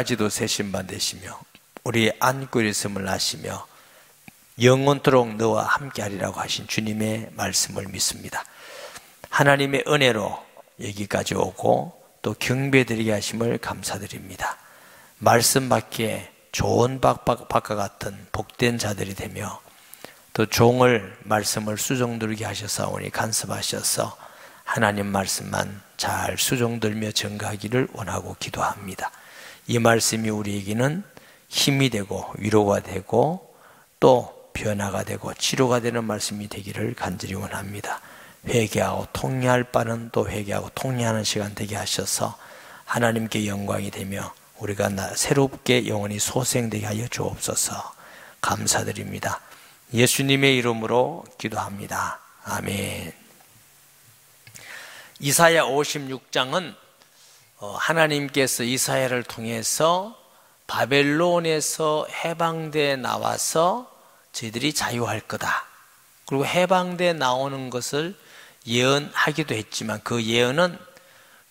까지도 세심받으시며 우리의 안고 있음을 아시며 영원토록 너와 함께하리라고 하신 주님의 말씀을 믿습니다. 하나님의 은혜로 여기까지 오고 또 경배드리게 하심을 감사드립니다. 말씀 받기에 좋은 박과 같은 복된 자들이 되며 또 종을 말씀을 수종들게 하셨사오니 간섭하셔서 하나님 말씀만 잘 수종들며 증거하기를 원하고 기도합니다. 이 말씀이 우리에게는 힘이 되고 위로가 되고 또 변화가 되고 치료가 되는 말씀이 되기를 간절히 원합니다. 회개하고 통회할 바는 또 회개하고 통회하는 시간 되게 하셔서 하나님께 영광이 되며 우리가 새롭게 영원히 소생되게 하여 주옵소서. 감사드립니다. 예수님의 이름으로 기도합니다. 아멘. 이사야 56장은 하나님께서 이사야를 통해서 바벨론에서 해방되어 나와서 저희들이 자유할 거다. 그리고 해방되어 나오는 것을 예언하기도 했지만 그 예언은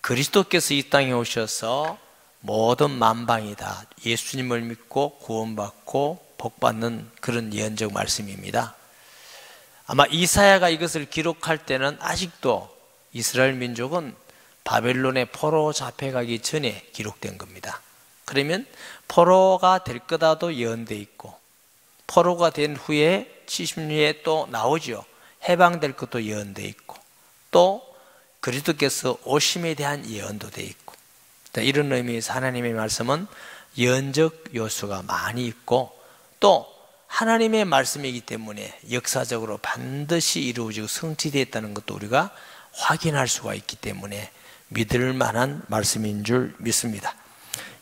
그리스도께서 이 땅에 오셔서 모든 만방이 다 예수님을 믿고 구원받고 복받는 그런 예언적 말씀입니다. 아마 이사야가 이것을 기록할 때는 아직도 이스라엘 민족은 바벨론의 포로 잡혀가기 전에 기록된 겁니다. 그러면 포로가 될 거다도 예언되어 있고 포로가 된 후에 70년에 또 나오죠. 해방될 것도 예언되어 있고 또 그리스도께서 오심에 대한 예언도 되어 있고 이런 의미에서 하나님의 말씀은 예언적 요소가 많이 있고 또 하나님의 말씀이기 때문에 역사적으로 반드시 이루어지고 성취되었다는 것도 우리가 확인할 수가 있기 때문에 믿을 만한 말씀인 줄 믿습니다.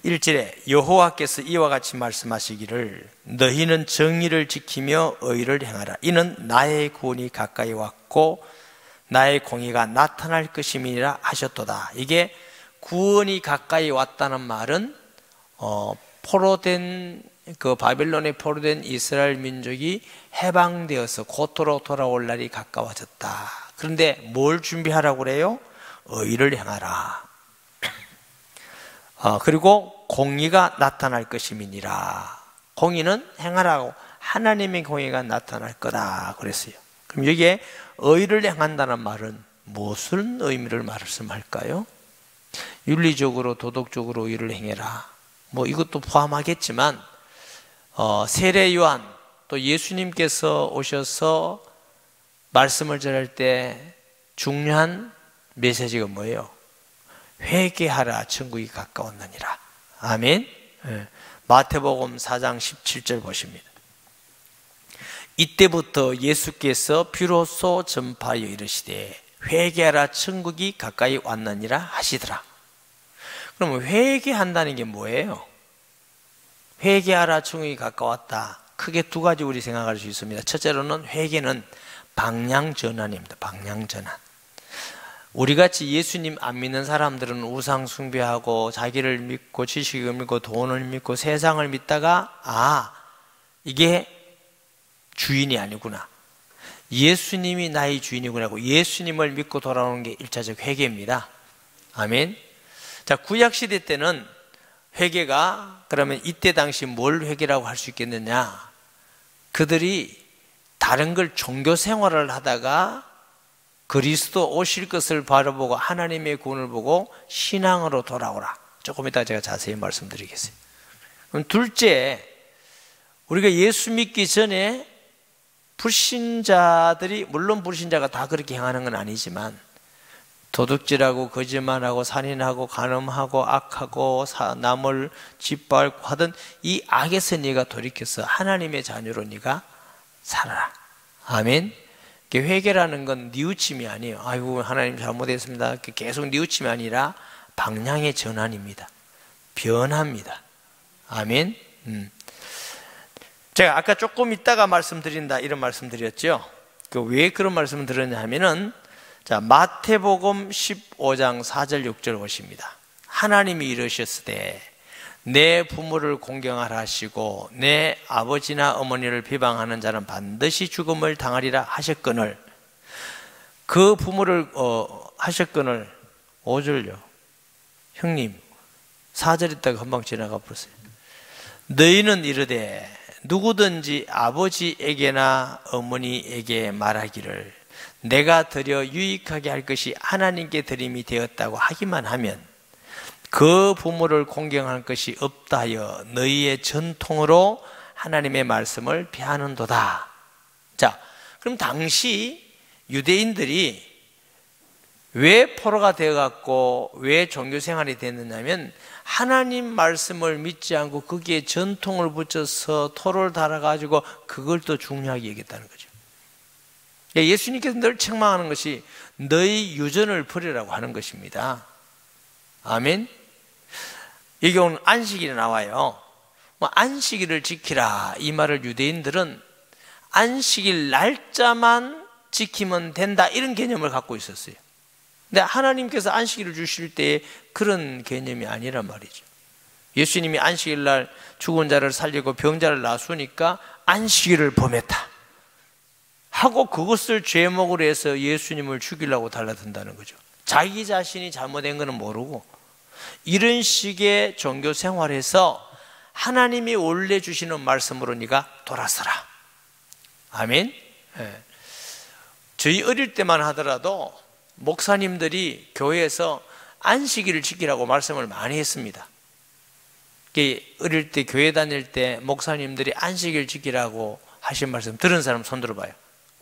1절에 여호와께서 이와 같이 말씀하시기를 너희는 정의를 지키며 의를 행하라. 이는 나의 구원이 가까이 왔고 나의 공의가 나타날 것임이라 하셨도다. 이게 구원이 가까이 왔다는 말은 포로된 그 바벨론에 포로된 이스라엘 민족이 해방되어서 고토로 돌아올 날이 가까워졌다. 그런데 뭘 준비하라고 그래요? 의를 행하라. 그리고 공의가 나타날 것임이니라. 공의는 행하라고 하나님의 공의가 나타날 거다 그랬어요. 그럼 여기에 의를 행한다는 말은 무슨 의미를 말씀할까요? 윤리적으로 도덕적으로 의를 행해라. 뭐 이것도 포함하겠지만 세례 요한 또 예수님께서 오셔서 말씀을 전할 때 중요한 메시지가 뭐예요? 회개하라 천국이 가까웠느니라. 아멘. 마태복음 4장 17절 보십니다. 이때부터 예수께서 비로소 전파하여 이르시되 회개하라 천국이 가까이 왔느니라 하시더라. 그러면 회개한다는 게 뭐예요? 회개하라 천국이 가까웠다. 크게 두 가지 우리 생각할 수 있습니다. 첫째로는 회개는 방향전환입니다. 방향전환. 우리같이 예수님 안 믿는 사람들은 우상 숭배하고 자기를 믿고 지식을 믿고 돈을 믿고 세상을 믿다가 이게 주인이 아니구나. 예수님이 나의 주인이구나 하고 예수님을 믿고 돌아오는 게 1차적 회개입니다. 아멘. 자, 구약시대 때는 회개가 그러면 이때 당시 뭘 회개라고 할 수 있겠느냐? 그들이 다른 걸 종교 생활을 하다가 그리스도 오실 것을 바라보고 하나님의 구원을 보고 신앙으로 돌아오라. 조금 이따 제가 자세히 말씀드리겠습니다. 그럼 둘째, 우리가 예수 믿기 전에 불신자들이, 물론 불신자가 다 그렇게 행하는 건 아니지만 도둑질하고 거짓말하고 살인하고 간음하고 악하고 남을 짓밟고 하던 이 악에서 네가 돌이켜서 하나님의 자녀로 네가 살아라. 아멘. 회개라는 건 뉘우침이 아니에요. 아이고 하나님 잘못했습니다. 계속 뉘우침이 아니라 방향의 전환입니다. 변합니다. 아멘. 제가 아까 조금 있다가 말씀드린다 이런 말씀드렸죠. 왜 그런 말씀을 드렸냐 하면은 자, 마태복음 15장 4절 6절 보십니다. 하나님이 이르셨으되 내 부모를 공경하라 하시고 내 아버지나 어머니를 비방하는 자는 반드시 죽음을 당하리라 하셨거늘. 그 부모를 하셨거늘 5절요. 형님 4절 있다가 금방 지나가 버렸어요. 너희는 이르되 누구든지 아버지에게나 어머니에게 말하기를 내가 드려 유익하게 할 것이 하나님께 드림이 되었다고 하기만 하면 그 부모를 공경할 것이 없다 하여 너희의 전통으로 하나님의 말씀을 폐하는도다. 자, 그럼 당시 유대인들이 왜 포로가 되어갖고 왜 종교생활이 됐느냐면 하나님 말씀을 믿지 않고 거기에 전통을 붙여서 토를 달아가지고 그걸 또 중요하게 여겼다는 거죠. 예수님께서 늘 책망하는 것이 너희 유전을 버리라고 하는 것입니다. 아멘. 여기 오늘 안식일에 나와요. 안식일을 지키라 이 말을 유대인들은 안식일 날짜만 지키면 된다 이런 개념을 갖고 있었어요. 근데 하나님께서 안식일을 주실 때 그런 개념이 아니란 말이죠. 예수님이 안식일 날 죽은 자를 살리고 병자를 나수니까 안식일을 범했다 하고 그것을 죄목으로 해서 예수님을 죽이려고 달라든다는 거죠. 자기 자신이 잘못된 것은 모르고 이런 식의 종교 생활에서 하나님이 원래 주시는 말씀으로 네가 돌아서라. 아멘. 네. 저희 어릴 때만 하더라도 목사님들이 교회에서 안식일을 지키라고 말씀을 많이 했습니다. 어릴 때 교회 다닐 때 목사님들이 안식일 지키라고 하신 말씀 들은 사람 손 들어봐요.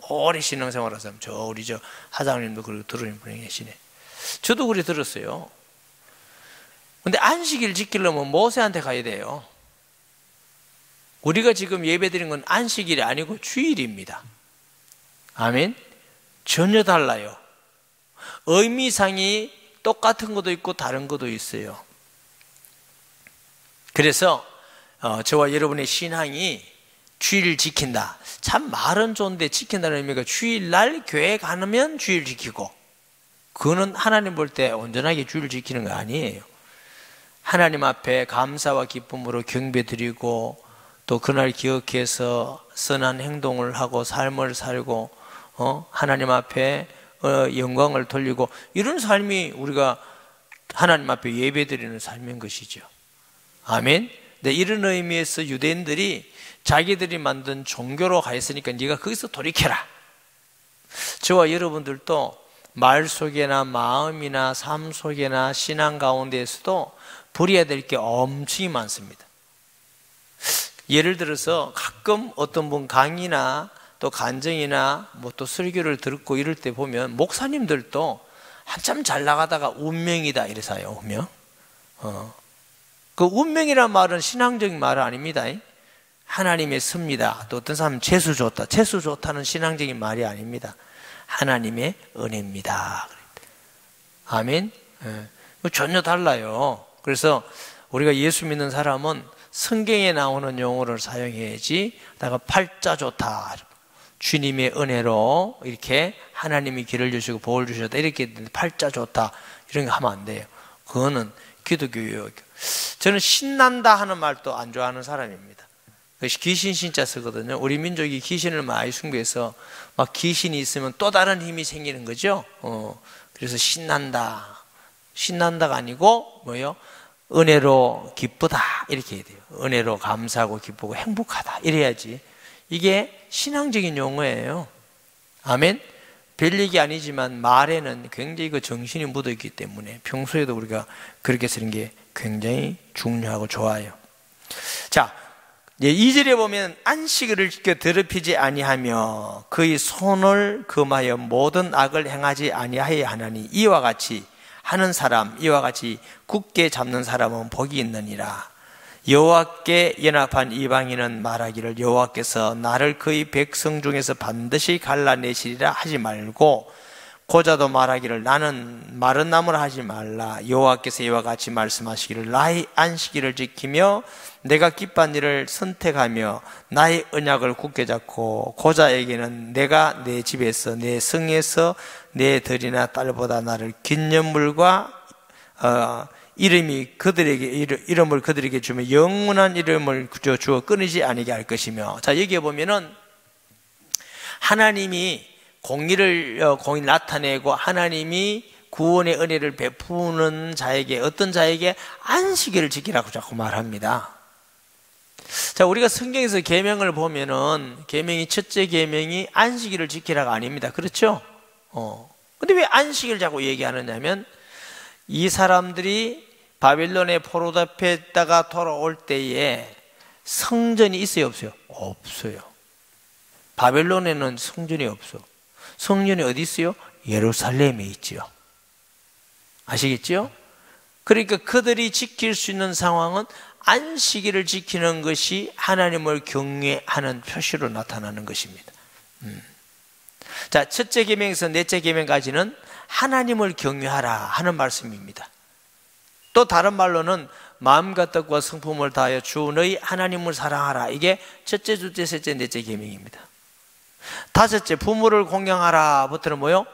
오래 신앙생활 한 사람. 우리 하장님도 그렇게 들은 분이 계시네. 저도 그래 들었어요. 근데 안식일 지키려면 모세한테 가야 돼요. 우리가 지금 예배 드린 건 안식일이 아니고 주일입니다. 아멘. 전혀 달라요. 의미상이 똑같은 것도 있고 다른 것도 있어요. 그래서 저와 여러분의 신앙이 주일을 지킨다. 참 말은 좋은데 지킨다는 의미가 주일날 교회 가면 주일 지키고 그거는 하나님 볼 때 온전하게 주일 지키는 거 아니에요. 하나님 앞에 감사와 기쁨으로 경배 드리고 또 그날 기억해서 선한 행동을 하고 삶을 살고 하나님 앞에 영광을 돌리고 이런 삶이 우리가 하나님 앞에 예배드리는 삶인 것이죠. 아멘. 네, 이런 의미에서 유대인들이 자기들이 만든 종교로 가 있으니까 네가 거기서 돌이켜라. 저와 여러분들도 말 속에나 마음이나 삶 속에나 신앙 가운데에서도 버려야 될 게 엄청이 많습니다. 예를 들어서 가끔 어떤 분 강의나 또 간증이나 뭐 또 설교를 듣고 이럴 때 보면 목사님들도 한참 잘 나가다가 운명이다 이래서 해요. 운명. 그 운명이란 말은 신앙적인 말은 아닙니다. 하나님의 섭니다. 또 어떤 사람은 재수 좋다. 재수 좋다는 신앙적인 말이 아닙니다. 하나님의 은혜입니다. 아멘. 전혀 달라요. 그래서 우리가 예수 믿는 사람은 성경에 나오는 용어를 사용해야지. 내가 팔자 좋다. 주님의 은혜로 이렇게 하나님이 길을 주시고 복을 주셨다. 이렇게 팔자 좋다. 이런 거 하면 안 돼요. 그거는 기독교예요. 저는 신난다 하는 말도 안 좋아하는 사람입니다. 귀신 신자 쓰거든요. 우리 민족이 귀신을 많이 숭배해서 막 귀신이 있으면 또 다른 힘이 생기는 거죠. 그래서 신난다. 신난다가 아니고 뭐예요? 은혜로 기쁘다 이렇게 해야 돼요. 은혜로 감사하고 기쁘고 행복하다 이래야지. 이게 신앙적인 용어예요. 아멘. 별 얘기 아니지만 말에는 굉장히 그 정신이 묻어있기 때문에 평소에도 우리가 그렇게 쓰는 게 굉장히 중요하고 좋아요. 자, 2절에 보면 안식일을 지켜 더럽히지 아니하며 그의 손을 금하여 모든 악을 행하지 아니하여 하나니 이와 같이 하는 사람, 이와 같이 굳게 잡는 사람은 복이 있느니라. 여호와께 연합한 이방인은 말하기를 여호와께서 나를 그의 백성 중에서 반드시 갈라내시리라 하지 말고 고자도 말하기를 나는 마른 나무라 하지 말라. 여호와께서 이와 같이 말씀하시기를 나의 안식일을 지키며 내가 기뻐한 일을 선택하며 나의 언약을 굳게 잡고 고자에게는 내가 내 집에서 내 성에서 내 들이나 딸보다 나를 긴년물과 이름을 그들에게 주며 영원한 이름을 주어 끊이지 아니게 할 것이며. 자, 여기에 보면은 하나님이 공의 나타내고 하나님이 구원의 은혜를 베푸는 자에게, 어떤 자에게 안식일을 지키라고 자꾸 말합니다. 자, 우리가 성경에서 계명을 보면은 계명이, 첫째 계명이 안식일을 지키라가 아닙니다. 그렇죠? 근데 왜 안식일 자꾸 얘기하느냐면, 이 사람들이 바빌론의 포로 잡혔다가 돌아올 때에 성전이 있어요, 없어요? 없어요. 바벨론에는 성전이 없어. 성전이 어디 있어요? 예루살렘에 있지요. 아시겠죠? 그러니까 그들이 지킬 수 있는 상황은 안식일을 지키는 것이 하나님을 경외하는 표시로 나타나는 것입니다. 자, 첫째 계명에서 넷째 계명까지는 하나님을 경외하라 하는 말씀입니다. 또 다른 말로는 마음과 뜻과 성품을 다하여 주 너희 하나님을 사랑하라. 이게 첫째, 둘째, 셋째, 넷째 계명입니다. 다섯째, 부모를 공경하라 부터는 뭐요?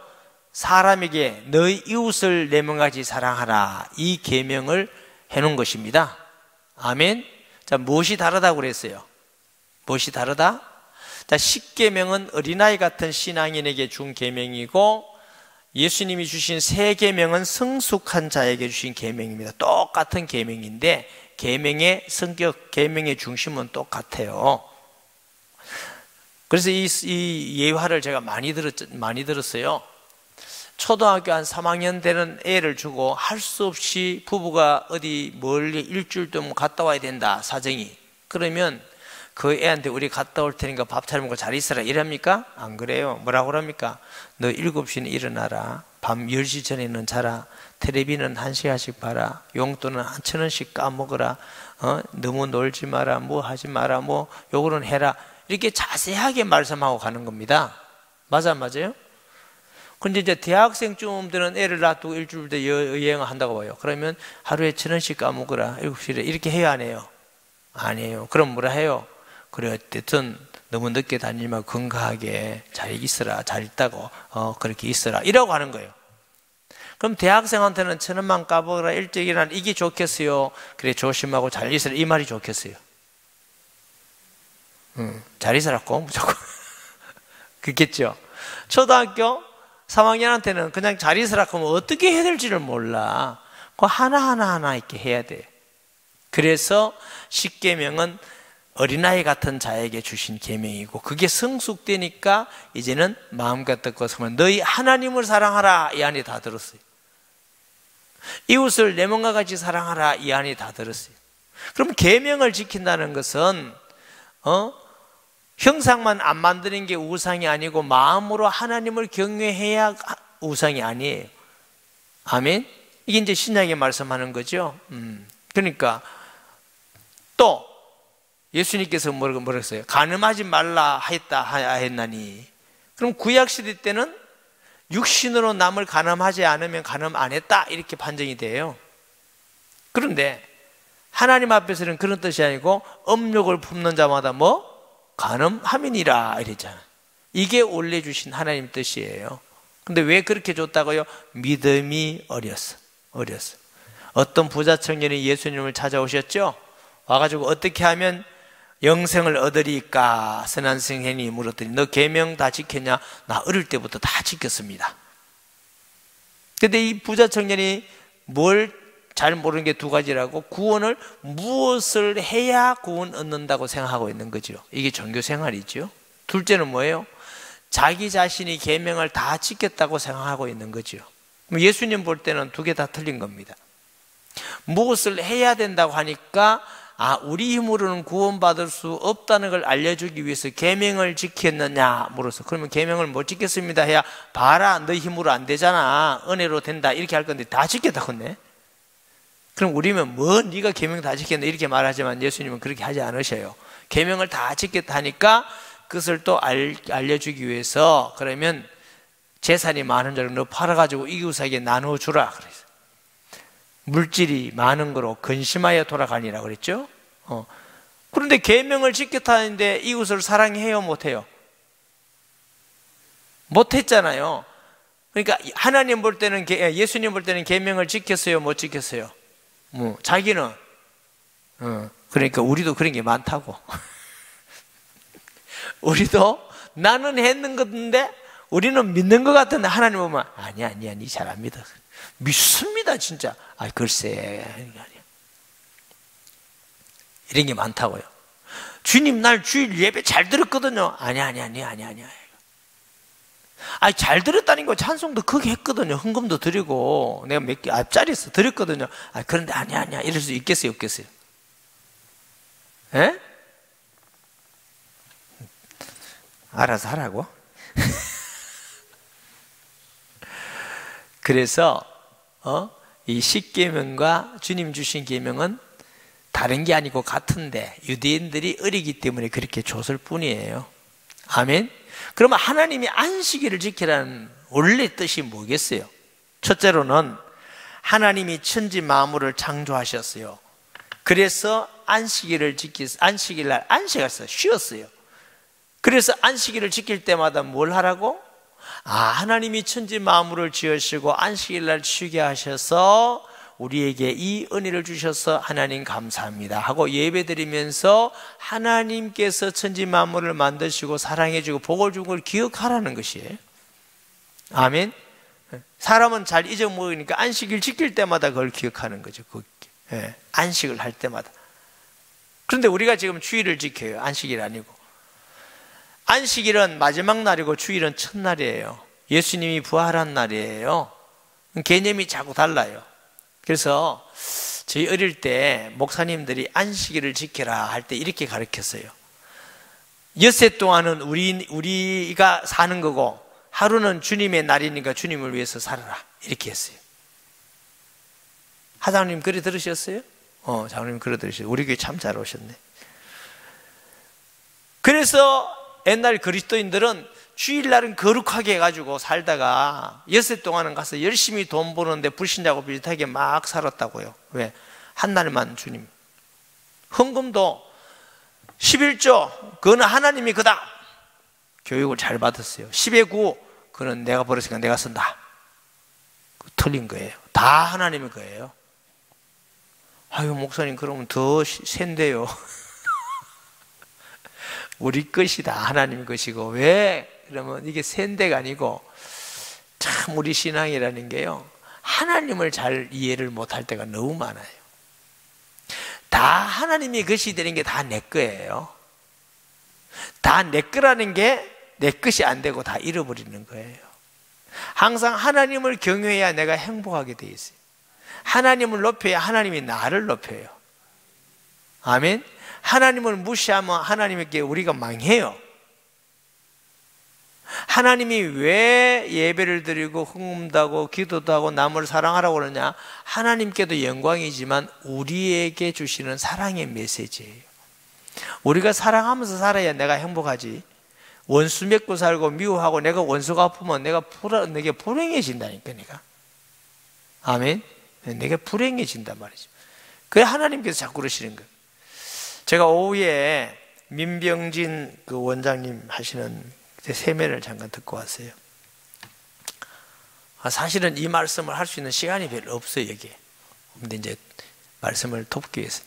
사람에게 너희 이웃을 내 몸같이 사랑하라. 이 계명을 해놓은 것입니다. 아멘. 자, 무엇이 다르다고 그랬어요? 무엇이 다르다? 자, 십계명은 어린아이 같은 신앙인에게 준 계명이고, 예수님이 주신 세 계명은 성숙한 자에게 주신 계명입니다. 똑같은 계명인데 계명의 성격, 계명의 중심은 똑같아요. 그래서 이 예화를 제가 많이 들었어요. 초등학교 한 3학년 되는 애를 주고 할 수 없이 부부가 어디 멀리 일주일 동안 갔다 와야 된다, 사정이. 그러면 그 애한테 우리 갔다 올 테니까 밥 차려먹고 잘 있어라 이럽니까? 안 그래요. 뭐라고 그럽니까? 너 7시는 일어나라. 밤 10시 전에는 자라. 텔레비는 1시간씩 봐라. 용돈은 1,000원씩 까먹어라. 너무 놀지 마라. 뭐 하지 마라. 뭐 요거는 해라. 이렇게 자세하게 말씀하고 가는 겁니다. 맞아요? 근데 이제 대학생쯤 되는 애를 놔두고 일주일 때 여행을 한다고 봐요. 그러면 하루에 1,000원씩 까먹어라. 7시에 이렇게 해야 안 해요? 안 해요. 그럼 뭐라 해요? 그래, 어쨌든 너무 늦게 다니지 말고 건강하게 잘 있어라. 잘 있다고 그렇게 있어라. 이라고 하는 거예요. 그럼 대학생한테는 1,000원만 까먹어라. 일찍 일어나. 이게 좋겠어요? 그래, 조심하고 잘 있어라. 이 말이 좋겠어요? 잘 있으라고 무조건. 그렇겠죠? 초등학교 3학년한테는 그냥 잘 있으라고 하면 어떻게 해야 될지를 몰라. 그거 하나하나 이렇게 해야 돼. 그래서 십계명은 어린아이 같은 자에게 주신 계명이고, 그게 성숙되니까 이제는 마음과 뜻과 성품, 너희 하나님을 사랑하라, 이 안에 다 들었어요. 이웃을 내 몸과 같이 사랑하라, 이 안에 다 들었어요. 그럼 계명을 지킨다는 것은 형상만 안 만드는 게 우상이 아니고 마음으로 하나님을 경외해야 우상이 아니에요. 아멘. 이게 이제 신약에 말씀하는 거죠. 그러니까 또 예수님께서 뭐라고 했어요? 간음하지 말라 했나니. 그럼 구약시대 때는 육신으로 남을 간음하지 않으면 간음 안 했다, 이렇게 판정이 돼요. 그런데 하나님 앞에서는 그런 뜻이 아니고 음욕을 품는 자마다 뭐? 간음함이니라 이랬잖아요. 이게 원래 주신 하나님 뜻이에요. 근데 왜 그렇게 줬다고요? 믿음이 어렸어. 어떤 부자 청년이 예수님을 찾아오셨죠? 와가지고 어떻게 하면 영생을 얻으리까? 선한 선생님이 물었더니 너 계명 다 지켰냐? 나 어릴 때부터 다 지켰습니다. 근데 이 부자 청년이 뭘 잘 모르는 게 두 가지라고, 구원을 무엇을 해야 구원 얻는다고 생각하고 있는 거죠. 이게 종교 생활이죠. 둘째는 뭐예요? 자기 자신이 계명을 다 지켰다고 생각하고 있는 거죠. 예수님 볼 때는 두 개 다 틀린 겁니다. 무엇을 해야 된다고 하니까 우리 힘으로는 구원받을 수 없다는 걸 알려주기 위해서 계명을 지켰느냐 물어서, 그러면 계명을 못 지켰습니다 해야 봐라, 너 힘으로 안 되잖아, 은혜로 된다, 이렇게 할 건데 다 지켰다고 했네. 그럼 우리면 뭐 네가 계명 다 지켰네 이렇게 말하지만 예수님은 그렇게 하지 않으셔요. 계명을 다 지켰다 하니까 그것을 또 알려주기 위해서, 그러면 재산이 많은 자를 너 팔아가지고 이웃에게 나눠주라 그래서 물질이 많은 거로 근심하여 돌아가니라 그랬죠. 그런데 계명을 지켰다 하는데 이웃을 사랑해요, 못해요? 못했잖아요. 그러니까 하나님 볼 때는, 예수님 볼 때는 계명을 지켰어요, 못 지켰어요? 자기는 그러니까 우리도 그런 게 많다고. 우리도 나는 했는 건데 우리는 믿는 것 같은데 하나님 보면 아니야 니 잘 안 믿어. 믿습니다 진짜. 아 글쎄 이런 게 많다고요. 주님 날 주일 예배 잘 들었거든요. 아니야. 아니 잘 들었다는 거 찬송도 크게 했거든요. 헌금도 드리고 내가 몇 개 앞자리에서 드렸거든요. 아 그런데 아니야 이럴 수 있겠어요 없겠어요? 에? 알아서 하라고. 그래서 이 십계명과 주님 주신 계명은 다른 게 아니고 같은데 유대인들이 어리기 때문에 그렇게 줬을 뿐이에요. 아멘. 그러면 하나님이 안식일을 지키라는 원래 뜻이 뭐겠어요? 첫째로는 하나님이 천지 만물을 창조하셨어요. 그래서 안식일날 안식했어요. 쉬었어요. 그래서 안식일을 지킬 때마다 뭘 하라고? 하나님이 천지 만물을 지으시고 안식일날 쉬게 하셔서 우리에게 이 은혜를 주셔서 하나님 감사합니다 하고 예배드리면서 하나님께서 천지 만물을 만드시고 사랑해주고 복을 준 걸 기억하라는 것이에요. 아멘. 사람은 잘 잊어먹으니까 안식일 지킬 때마다 그걸 기억하는 거죠. 안식을 할 때마다. 그런데 우리가 지금 주일을 지켜요. 안식일 아니고. 안식일은 마지막 날이고 주일은 첫날이에요. 예수님이 부활한 날이에요. 개념이 자꾸 달라요. 그래서 저희 어릴 때 목사님들이 안식일을 지켜라 할 때 이렇게 가르쳤어요. 엿새 동안은 우리가 사는 거고 하루는 주님의 날이니까 주님을 위해서 살아라 이렇게 했어요. 하장님 그래 들으셨어요? 장로님 그래 들으셨어요. 우리 교회 참 잘 오셨네. 그래서 옛날 그리스도인들은 주일날은 거룩하게 해가지고 살다가 엿새 동안은 가서 열심히 돈 버는데 불신자하고 비슷하게 막 살았다고요. 왜? 한 날만 주님. 헌금도 11조 그거는 하나님이 그다. 교육을 잘 받았어요. 10의 9 그거는 내가 벌었으니까 내가 쓴다. 틀린 거예요. 다 하나님의 거예요. 아유 목사님 그러면 더 센데요. 우리 것이다. 하나님 것이고. 왜? 그러면 이게 센데가 아니고 참 우리 신앙이라는 게요 하나님을 잘 이해를 못할 때가 너무 많아요. 다 하나님의 것이 되는 게 다 내 거예요. 다 내 거라는 게 내 것이 안 되고 다 잃어버리는 거예요. 항상 하나님을 경외해야 내가 행복하게 돼 있어요. 하나님을 높여야 하나님이 나를 높여요. 아멘. 하나님을 무시하면 하나님에게 우리가 망해요. 하나님이 왜 예배를 드리고 헌금도 하고 기도도 하고 남을 사랑하라고 그러냐? 하나님께도 영광이지만 우리에게 주시는 사랑의 메시지예요. 우리가 사랑하면서 살아야 내가 행복하지. 원수 맺고 살고 미워하고 내가 원수가 아프면 내게 불행해진다니까 내가. 아멘. 내가 불행해진단 말이죠. 그래 하나님께서 자꾸 그러시는 거예요. 제가 오후에 민병진 그 원장님 하시는 세면을 잠깐 듣고 왔어요. 사실은 이 말씀을 할 수 있는 시간이 별로 없어요, 여기에. 근데 이제 말씀을 돕기 위해서.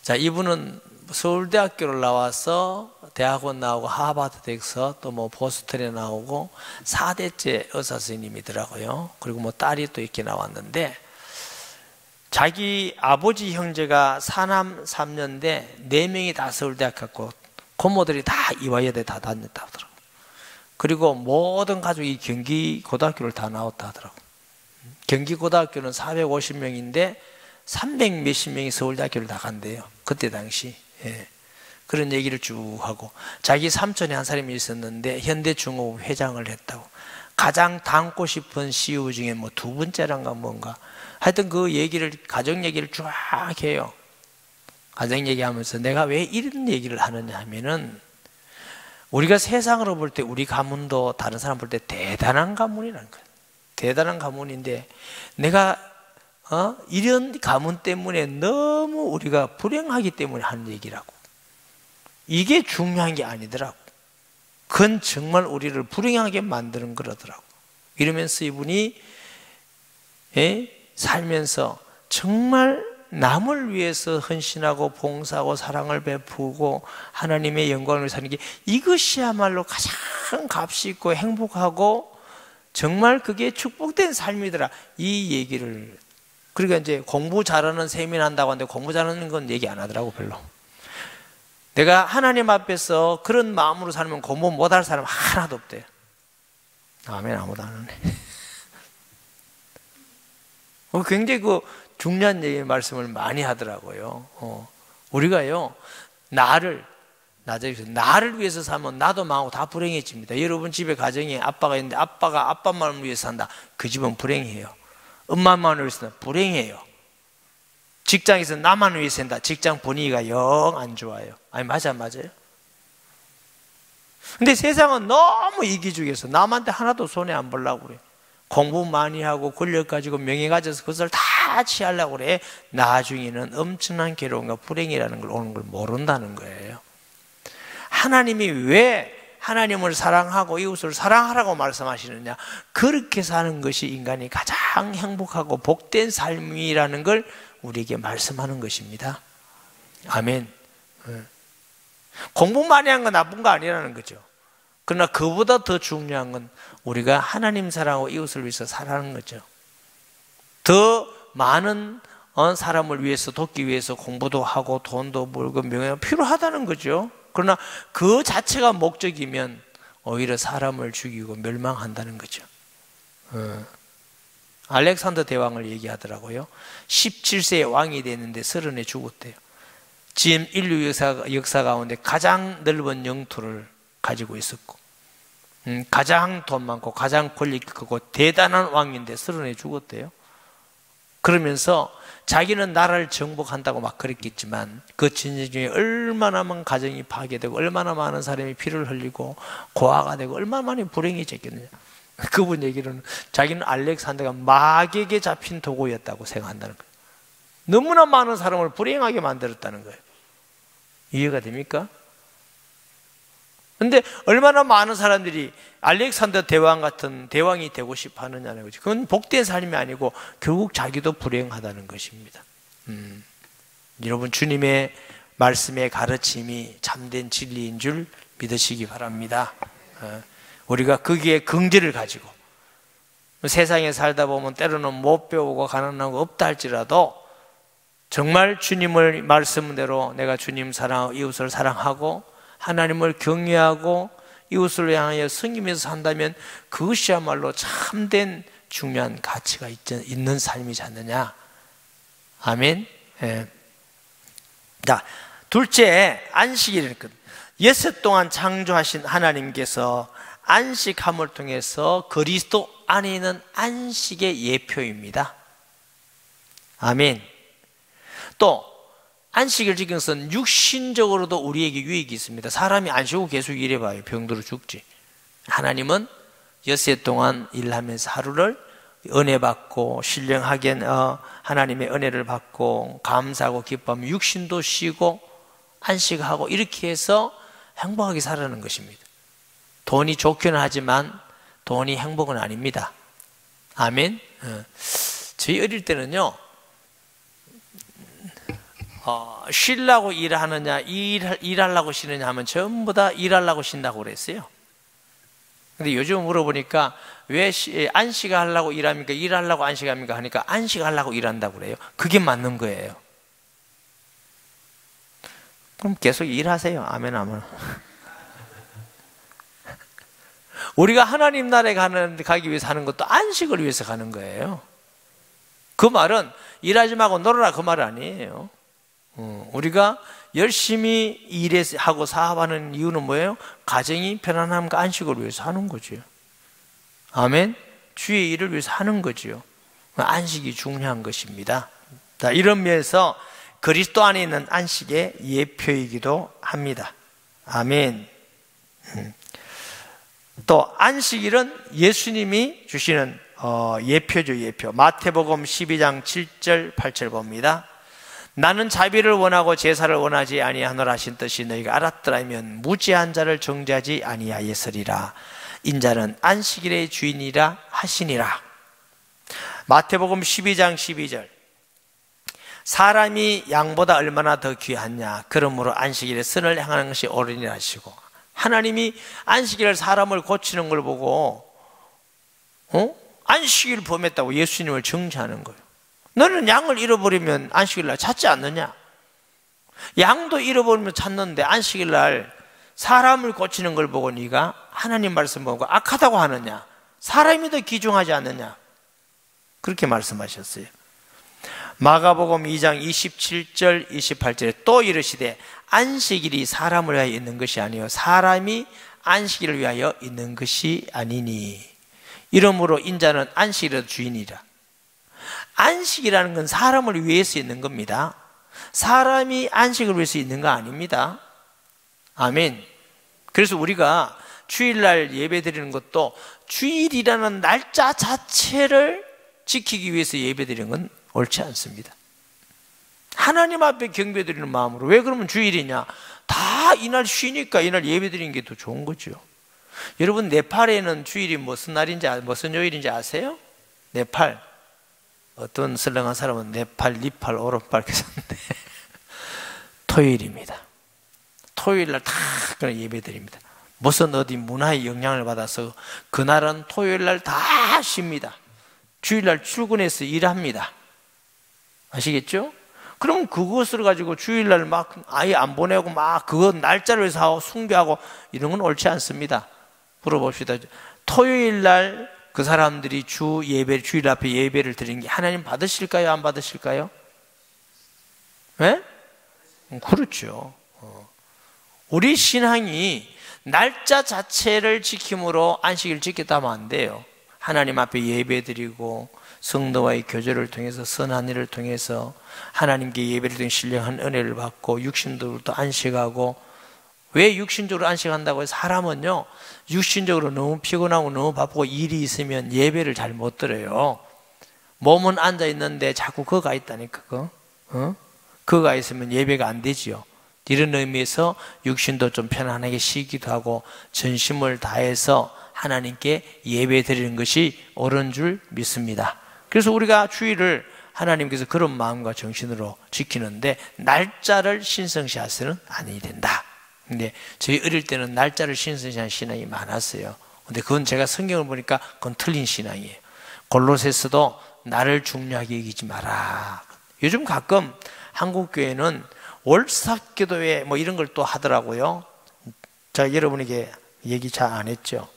자, 이분은 서울대학교를 나와서 대학원 나오고 하버드 대학서 또 뭐 보스턴에 나오고 4대째 의사 선생님이더라고요. 그리고 뭐 딸이 또 이렇게 나왔는데 자기 아버지 형제가 사남 3년대 4명이 다 서울대학 갔고 고모들이 다 이화여대 다 다녔다 하더라고요. 그리고 모든 가족이 경기고등학교를 다 나왔다 하더라고요. 경기고등학교는 450명인데 300 몇십 명이 서울대학교를 다 간대요. 그때 당시. 예. 그런 얘기를 쭉 하고 자기 삼촌이 한 사람이 있었는데 현대중공업 회장을 했다고. 가장 닮고 싶은 CEO 중에 뭐 2번째란가 뭔가 하여튼 그 얘기를 가정 얘기를 쫙 해요. 가정 얘기하면서 내가 왜 이런 얘기를 하느냐 하면은 우리가 세상으로 볼 때 우리 가문도 다른 사람 볼 때 대단한 가문이라는 거예요. 대단한 가문인데 내가 이런 가문 때문에 너무 우리가 불행하기 때문에 하는 얘기라고. 이게 중요한 게 아니더라고. 그건 정말 우리를 불행하게 만드는 거라더라고. 이러면서 이분이 살면서 정말 남을 위해서 헌신하고 봉사하고 사랑을 베푸고 하나님의 영광을 사는 게 이것이야말로 가장 값이 있고 행복하고 정말 그게 축복된 삶이더라. 이 얘기를. 그러니까 이제 공부 잘하는 세미나한다고 하는데 공부 잘하는 건 얘기 안 하더라고, 별로. 내가 하나님 앞에서 그런 마음으로 살면 공부 못할 사람 하나도 없대요. 아멘. 아무도 안 하네. 굉장히 그 중요한 얘기 말씀을 많이 하더라고요. 우리가요, 나를 위해서 살면 나도 망하고 다 불행해집니다. 여러분 집에 가정에 아빠가 있는데 아빠가 아빠만을 위해서 산다. 그 집은 불행해요. 엄마만을 위해서 산다. 불행해요. 직장에서 나만 위해서 산다. 직장 분위기가 영 안 좋아요. 아니, 맞아요. 근데 세상은 너무 이기주의해서 남한테 하나도 손해 안 보려고 그래. 공부 많이 하고 권력 가지고 명예 가져서 그것을 다 취하려고 그래. 나중에는 엄청난 괴로움과 불행이라는 걸 오는 걸 모른다는 거예요. 하나님이 왜 하나님을 사랑하고 이웃을 사랑하라고 말씀하시느냐? 그렇게 사는 것이 인간이 가장 행복하고 복된 삶이라는 걸 우리에게 말씀하는 것입니다. 아멘. 공부 많이 한 건 나쁜 거 아니라는 거죠. 그러나 그보다 더 중요한 건 우리가 하나님 사랑하고 이웃을 위해서 살아가는 거죠. 더 많은 사람을 위해서 돕기 위해서 공부도 하고 돈도 벌고 명예가 필요하다는 거죠. 그러나 그 자체가 목적이면 오히려 사람을 죽이고 멸망한다는 거죠. 알렉산더 대왕을 얘기하더라고요. 17세에 왕이 됐는데 30에 죽었대요. 지금 인류 역사 가운데 가장 넓은 영토를 가지고 있었고, 가장 돈 많고 가장 권리 크고 대단한 왕인데 30에 죽었대요. 그러면서 자기는 나라를 정복한다고 막 그랬겠지만 그 전쟁 중에 얼마나 많은 가정이 파괴되고 얼마나 많은 사람이 피를 흘리고 고아가 되고 얼마나 많이 불행해졌겠느냐. 그분 얘기로는 자기는 알렉산더가 마귀에게 잡힌 도구였다고 생각한다는 거예요. 너무나 많은 사람을 불행하게 만들었다는 거예요. 이해가 됩니까? 근데 얼마나 많은 사람들이 알렉산더 대왕 같은 대왕이 되고 싶어 하느냐는 거죠. 그건 복된 삶이 아니고 결국 자기도 불행하다는 것입니다. 여러분, 주님의 말씀의 가르침이 참된 진리인 줄 믿으시기 바랍니다. 우리가 거기에 긍지를 가지고 세상에 살다 보면 때로는 못 배우고 가난하고 없다 할지라도 정말 주님을 말씀대로 내가 주님 사랑하고 이웃을 사랑하고 하나님을 경외하고 이웃을 향하여 섬기면서 산다면 그것이야말로 참된 중요한 가치가 있는 삶이지 않느냐. 아멘. 예. 자, 둘째, 안식일은 엿새 동안 창조하신 하나님께서 안식함을 통해서 그리스도 안에 있는 안식의 예표입니다. 아멘. 또 안식일 지키는 것은 육신적으로도 우리에게 유익이 있습니다. 사람이 안 쉬고 계속 일해봐요. 병들어 죽지. 하나님은 엿새 동안 일하면서 하루를 은혜 받고 신령하게 하나님의 은혜를 받고 감사하고 기뻐하며 육신도 쉬고 안식하고 이렇게 해서 행복하게 살아가는 것입니다. 돈이 좋기는 하지만 돈이 행복은 아닙니다. 아멘. 저희 어릴 때는요, 쉬려고 일하느냐 일하려고 쉬느냐 하면 전부 다 일하려고 쉰다고 그랬어요. 근데 요즘 물어보니까 왜 안식하려고 일합니까? 일하려고 안식합니까? 하니까 안식하려고 일한다고 그래요. 그게 맞는 거예요. 그럼 계속 일하세요. 아멘, 아멘. 우리가 하나님 나라에 가기 위해서 하는 것도 안식을 위해서 가는 거예요. 그 말은 일하지 말고 놀아라 그 말 아니에요. 우리가 열심히 일하고 사업하는 이유는 뭐예요? 가정이 편안함과 안식을 위해서 하는 거죠. 아멘. 주의 일을 위해서 하는 거죠. 안식이 중요한 것입니다. 자, 이런 면에서 그리스도 안에 있는 안식의 예표이기도 합니다. 아멘. 또 안식일은 예수님이 주시는 예표죠. 예표. 마태복음 12장 7절 8절 봅니다. 나는 자비를 원하고 제사를 원하지 아니하노라 하신 뜻이 너희가 알았더라면 무죄한 자를 정죄하지 아니하였으리라. 인자는 안식일의 주인이라 하시니라. 마태복음 12장 12절. 사람이 양보다 얼마나 더 귀하냐. 그러므로 안식일에 선을 행하는 것이 옳으니라 하시고, 하나님이 안식일을 사람을 고치는 걸 보고 안식일을 범했다고 예수님을 정죄하는 거예요. 너는 양을 잃어버리면 안식일 날 찾지 않느냐? 양도 잃어버리면 찾는데 안식일 날 사람을 고치는 걸 보고 네가 하나님 말씀 보고 악하다고 하느냐? 사람이 더 귀중하지 않느냐? 그렇게 말씀하셨어요. 마가복음 2장 27절 28절에 또 이르시되 안식일이 사람을 위하여 있는 것이 아니요 사람이 안식일을 위하여 있는 것이 아니니 이러므로 인자는 안식일의 주인이라. 안식이라는 건 사람을 위해서 있는 겁니다. 사람이 안식을 위해서 있는 거 아닙니다. 아멘. 그래서 우리가 주일날 예배 드리는 것도 주일이라는 날짜 자체를 지키기 위해서 예배 드리는 건 옳지 않습니다. 하나님 앞에 경배 드리는 마음으로. 왜 그러면 주일이냐? 다 이날 쉬니까 이날 예배 드리는 게 더 좋은 거죠. 여러분 네팔에는 주일이 무슨 날인지 무슨 요일인지 아세요? 네팔. 어떤 설렁한 사람은 네팔, 니팔, 오른팔 계셨는데 토요일입니다. 토요일날 다 그냥 예배 드립니다. 무슨 어디 문화의 영향을 받아서 그날은 토요일날 다 쉽니다. 주일날 출근해서 일합니다. 아시겠죠? 그럼 그것을 가지고 주일날 막 아예 안 보내고 막 그거 날짜를 사고 숭배하고 이런 건 옳지 않습니다. 물어봅시다. 토요일날 그 사람들이 주일 앞에 예배를 드리는 게 하나님 받으실까요? 안 받으실까요? 네? 그렇죠. 우리 신앙이 날짜 자체를 지킴으로 안식일을 지켰다 하면 안 돼요. 하나님 앞에 예배드리고 성도와의 교제를 통해서 선한 일을 통해서 하나님께 예배를 통해 신령한 은혜를 받고 육신적으로도 안식하고. 왜 육신적으로 안식한다고 해서 사람은요 육신적으로 너무 피곤하고 너무 바쁘고 일이 있으면 예배를 잘 못 들어요. 몸은 앉아 있는데 자꾸 그거 가 있다니까. 그거 가 있으면 예배가 안 되지요. 이런 의미에서 육신도 좀 편안하게 쉬기도 하고 전심을 다해서 하나님께 예배 드리는 것이 옳은 줄 믿습니다. 그래서 우리가 주일을 하나님께서 그런 마음과 정신으로 지키는데 날짜를 신성시해서는 아니 된다. 근데 저희 어릴 때는 날짜를 신성시한 신앙이 많았어요. 근데 그건 제가 성경을 보니까 그건 틀린 신앙이에요. 골로새서도 나를 중요하게 여기지 마라. 요즘 가끔 한국 교회는 월삭기도회 뭐 이런 걸 또 하더라고요. 제가 여러분에게 얘기 잘 안 했죠.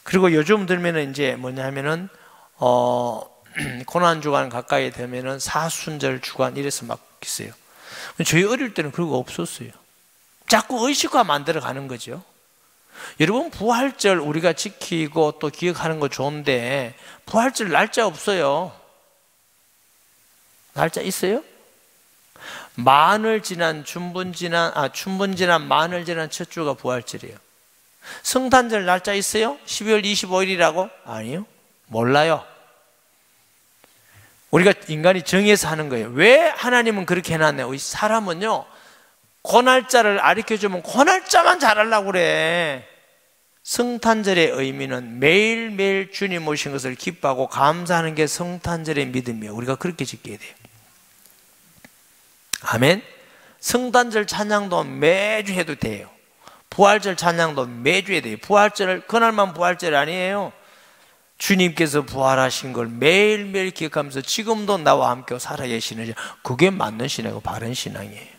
그리고 요즘 들면은 이제 뭐냐 하면은 고난주간 가까이 되면은 사순절 주간 이래서 막 있어요. 저희 어릴 때는 그런 거 없었어요. 자꾸 의식화 만들어 가는 거죠. 여러분 부활절 우리가 지키고 또 기억하는 거 좋은데 부활절 날짜 없어요. 날짜 있어요? 춘분 지난 만을 지난 첫 주가 부활절이에요. 성탄절 날짜 있어요? 12월 25일이라고? 아니요. 몰라요. 우리가 인간이 정해서 하는 거예요. 왜 하나님은 그렇게 해놨나요? 사람은요 그 날짜를 가르쳐주면 그 날짜만 잘하려고 그래. 성탄절의 의미는 매일매일 주님 오신 것을 기뻐하고 감사하는 게 성탄절의 믿음이에요. 우리가 그렇게 지켜야 돼요. 아멘. 성탄절 찬양도 매주 해도 돼요. 부활절 찬양도 매주 해야 돼요. 부활절을 그날만 부활절 아니에요. 주님께서 부활하신 걸 매일매일 기억하면서 지금도 나와 함께 살아계시는 그게 맞는 신앙이고 바른 신앙이에요.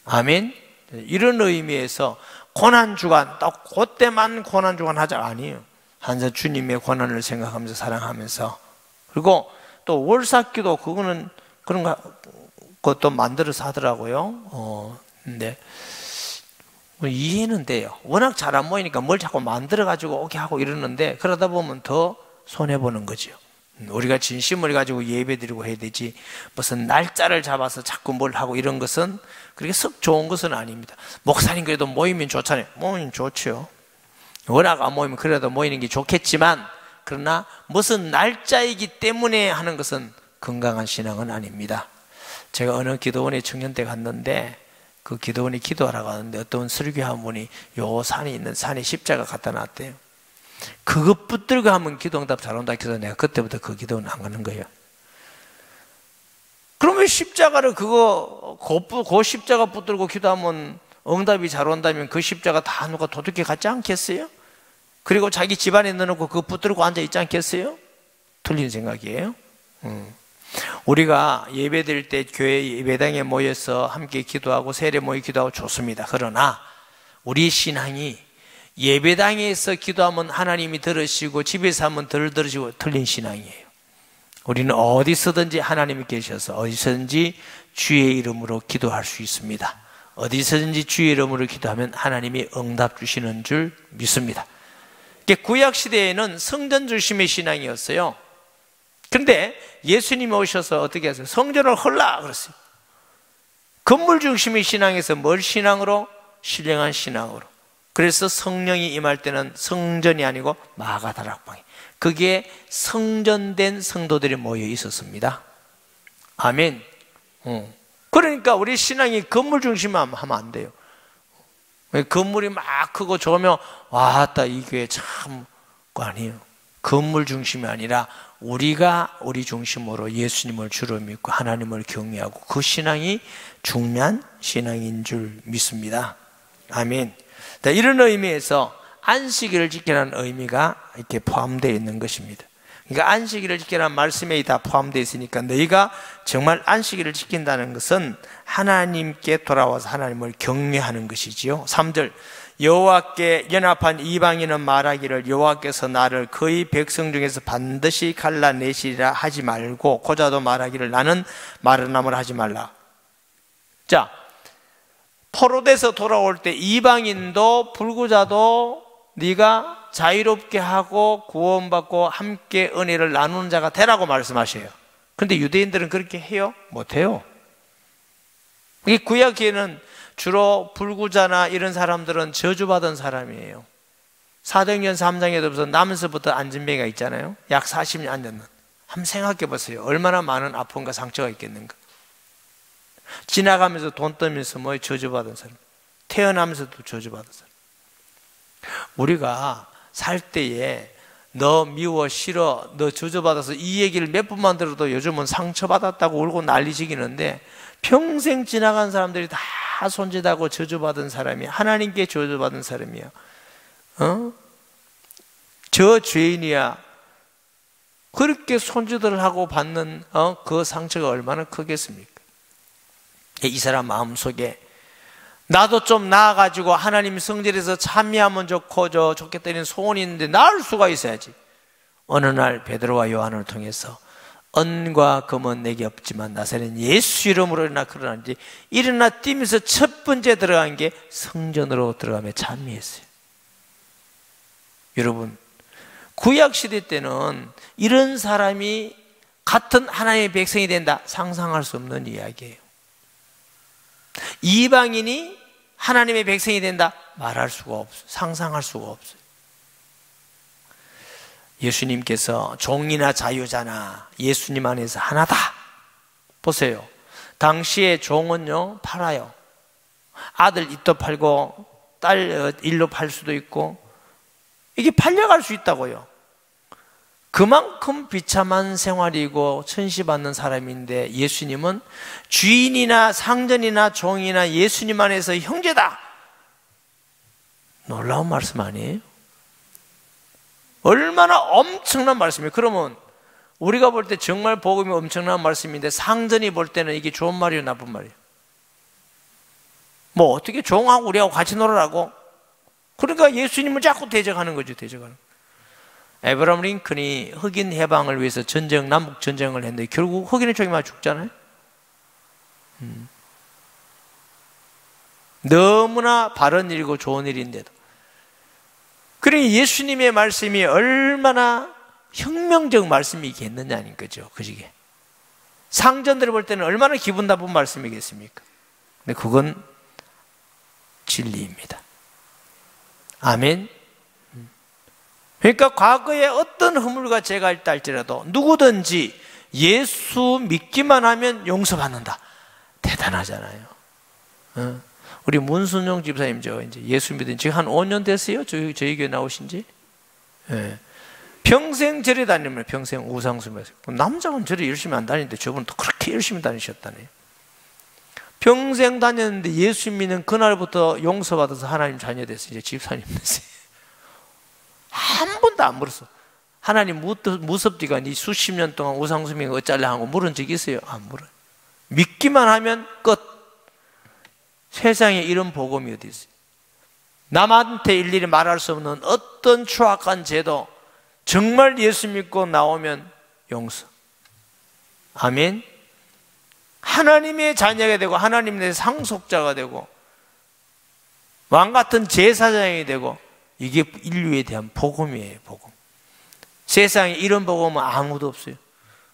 아멘. 이런 의미에서 고난주간 딱 그때만 고난주간 하자 아니에요. 항상 주님의 고난을 생각하면서 사랑하면서. 그리고 또 월삭기도 그거는 그런 것도 만들어서 하더라고요. 근데 이해는 돼요. 워낙 잘 안 모이니까 뭘 자꾸 만들어가지고 오게 하고 이러는데 그러다 보면 더 손해보는 거죠. 우리가 진심을 가지고 예배드리고 해야 되지 무슨 날짜를 잡아서 자꾸 뭘 하고 이런 것은 그렇게 썩 좋은 것은 아닙니다. 목사님 그래도 모이면 좋잖아요. 모이면 좋죠. 워낙 안 모이면 그래도 모이는 게 좋겠지만 그러나 무슨 날짜이기 때문에 하는 것은 건강한 신앙은 아닙니다. 제가 어느 기도원에 청년 때 갔는데 그 기도원에 기도하러 가는데 어떤 설교 한 분이 요 산에 있는 산에 십자가 갖다 놨대요. 그거 붙들고 하면 기도응답 잘 온다 해서 내가 그때부터 그 기도는 안 가는 거예요. 그러면 십자가를 그 십자가 붙들고 기도하면 응답이 잘 온다면 그 십자가 다 누가 도둑에 갖지 않겠어요? 그리고 자기 집안에 넣어놓고 그거 붙들고 앉아 있지 않겠어요? 틀린 생각이에요. 우리가 예배 드릴 때 교회 예배당에 모여서 함께 기도하고 세례 모여 기도하고 좋습니다. 그러나 우리 신앙이 예배당에서 기도하면 하나님이 들으시고 집에서 하면 덜 들으시고 틀린 신앙이에요. 우리는 어디서든지 하나님이 계셔서 어디서든지 주의 이름으로 기도할 수 있습니다. 어디서든지 주의 이름으로 기도하면 하나님이 응답 주시는 줄 믿습니다. 구약 시대에는 성전 중심의 신앙이었어요. 그런데 예수님이 오셔서 어떻게 하세요? 성전을 헐라 그랬어요. 건물 중심의 신앙에서 뭘 신앙으로? 신령한 신앙으로. 그래서 성령이 임할 때는 성전이 아니고 마가다락방에, 그게 성전된 성도들이 모여 있었습니다. 아멘. 그러니까 우리 신앙이 건물 중심만 하면 안 돼요. 건물이 막 크고 좋으면 왔다 이 교회 참 아니에요. 건물 중심이 아니라 우리가 우리 중심으로 예수님을 주로 믿고 하나님을 경외하고 그 신앙이 중요한 신앙인 줄 믿습니다. 아멘. 이런 의미에서 안식일을 지키라는 의미가 이렇게 포함되어 있는 것입니다. 그러니까 안식일을 지키라는 말씀에 다 포함되어 있으니까 너희가 정말 안식일을 지킨다는 것은 하나님께 돌아와서 하나님을 경외하는 것이지요. 3절 여호와께 연합한 이방인은 말하기를 여호와께서 나를 그의 백성 중에서 반드시 갈라내시리라 하지 말고 고자도 말하기를 나는 마른 나무라 하지 말라. 자, 포로돼서 돌아올 때 이방인도 불구자도 네가 자유롭게 하고 구원받고 함께 은혜를 나누는 자가 되라고 말씀하셔요. 그런데 유대인들은 그렇게 해요? 못해요. 이 구약기에는 주로 불구자나 이런 사람들은 저주받은 사람이에요. 사도행전 3장에도 보면 나면서부터 안진뱅이가 있잖아요. 약 40년 앉았는. 한번 생각해 보세요. 얼마나 많은 아픔과 상처가 있겠는가. 지나가면서 돈 떠면서 뭐 저주받은 사람, 태어나면서도 저주받은 사람. 우리가 살 때에 너 미워 싫어 너 저주받아서 이 얘기를 몇 번만 들어도 요즘은 상처받았다고 울고 난리지기는데 평생 지나간 사람들이 다 손짓하고 저주받은 사람이야. 하나님께 저주받은 사람이야. 저 죄인이야. 그렇게 손짓을 하고 받는 그 상처가 얼마나 크겠습니까? 이 사람 마음속에 나도 좀 나아가지고 하나님 성전에서 참여하면 좋겠다는 소원이 있는데 나을 수가 있어야지. 어느 날 베드로와 요한을 통해서 은과 금은 내게 없지만 나사렛 예수 이름으로 일어나 그러는지 일어나 뛰면서 첫 번째 들어간 게 성전으로 들어가며 참여했어요. 여러분, 구약시대 때는 이런 사람이 같은 하나님의 백성이 된다, 상상할 수 없는 이야기예요. 이방인이 하나님의 백성이 된다, 말할 수가 없어요. 상상할 수가 없어요. 예수님께서 종이나 자유자나 예수님 안에서 하나다. 보세요. 당시에 종은요, 팔아요. 아들 입도 팔고 딸 일로 팔 수도 있고 이게 팔려갈 수 있다고요. 그만큼 비참한 생활이고 천시받는 사람인데 예수님은 주인이나 상전이나 종이나 예수님 안에서 형제다. 놀라운 말씀 아니에요? 얼마나 엄청난 말씀이에요. 그러면 우리가 볼 때 정말 복음이 엄청난 말씀인데 상전이 볼 때는 이게 좋은 말이에요, 나쁜 말이에요? 뭐 어떻게 종하고 우리하고 같이 놀으라고? 그러니까 예수님을 자꾸 대적하는 거죠. 대적하는. 에브라함 링컨이 흑인 해방을 위해서 남북 전쟁을 했는데 결국 흑인의 총이 맞아 죽잖아요. 너무나 바른 일이고 좋은 일인데도. 그러니 예수님의 말씀이 얼마나 혁명적 말씀이겠느냐는 거죠. 그지게. 상전들을 볼 때는 얼마나 기분 나쁜 말씀이겠습니까? 근데 그건 진리입니다. 아멘. 그러니까 과거에 어떤 허물과 죄가 있다 할지라도 누구든지 예수 믿기만 하면 용서받는다. 대단하잖아요. 우리 문순용 집사님 이제 예수 믿은 지 한 5년 됐어요? 저희 교회 나오신 지? 네. 평생 절에 다니면 평생 우상숭배했어요. 남자는 절에 열심히 안 다니는데 저분은 또 그렇게 열심히 다니셨다네요. 평생 다녔는데 예수 믿는 그날부터 용서받아서 하나님 자녀 됐어요. 이제 집사님 됐어요. 한 번도 안 물었어. 하나님 무섭디가 니 수십 년 동안 우상숭배가 어쩌려 하고 물은 적 있어요? 안 물어요. 믿기만 하면 끝. 세상에 이런 복음이 어디 있어요? 남한테 일일이 말할 수 없는 어떤 추악한 죄도 정말 예수 믿고 나오면 용서. 아멘. 하나님의 자녀가 되고 하나님의 상속자가 되고 왕같은 제사장이 되고, 이게 인류에 대한 복음이에요. 복음. 세상에 이런 복음은 아무도 없어요.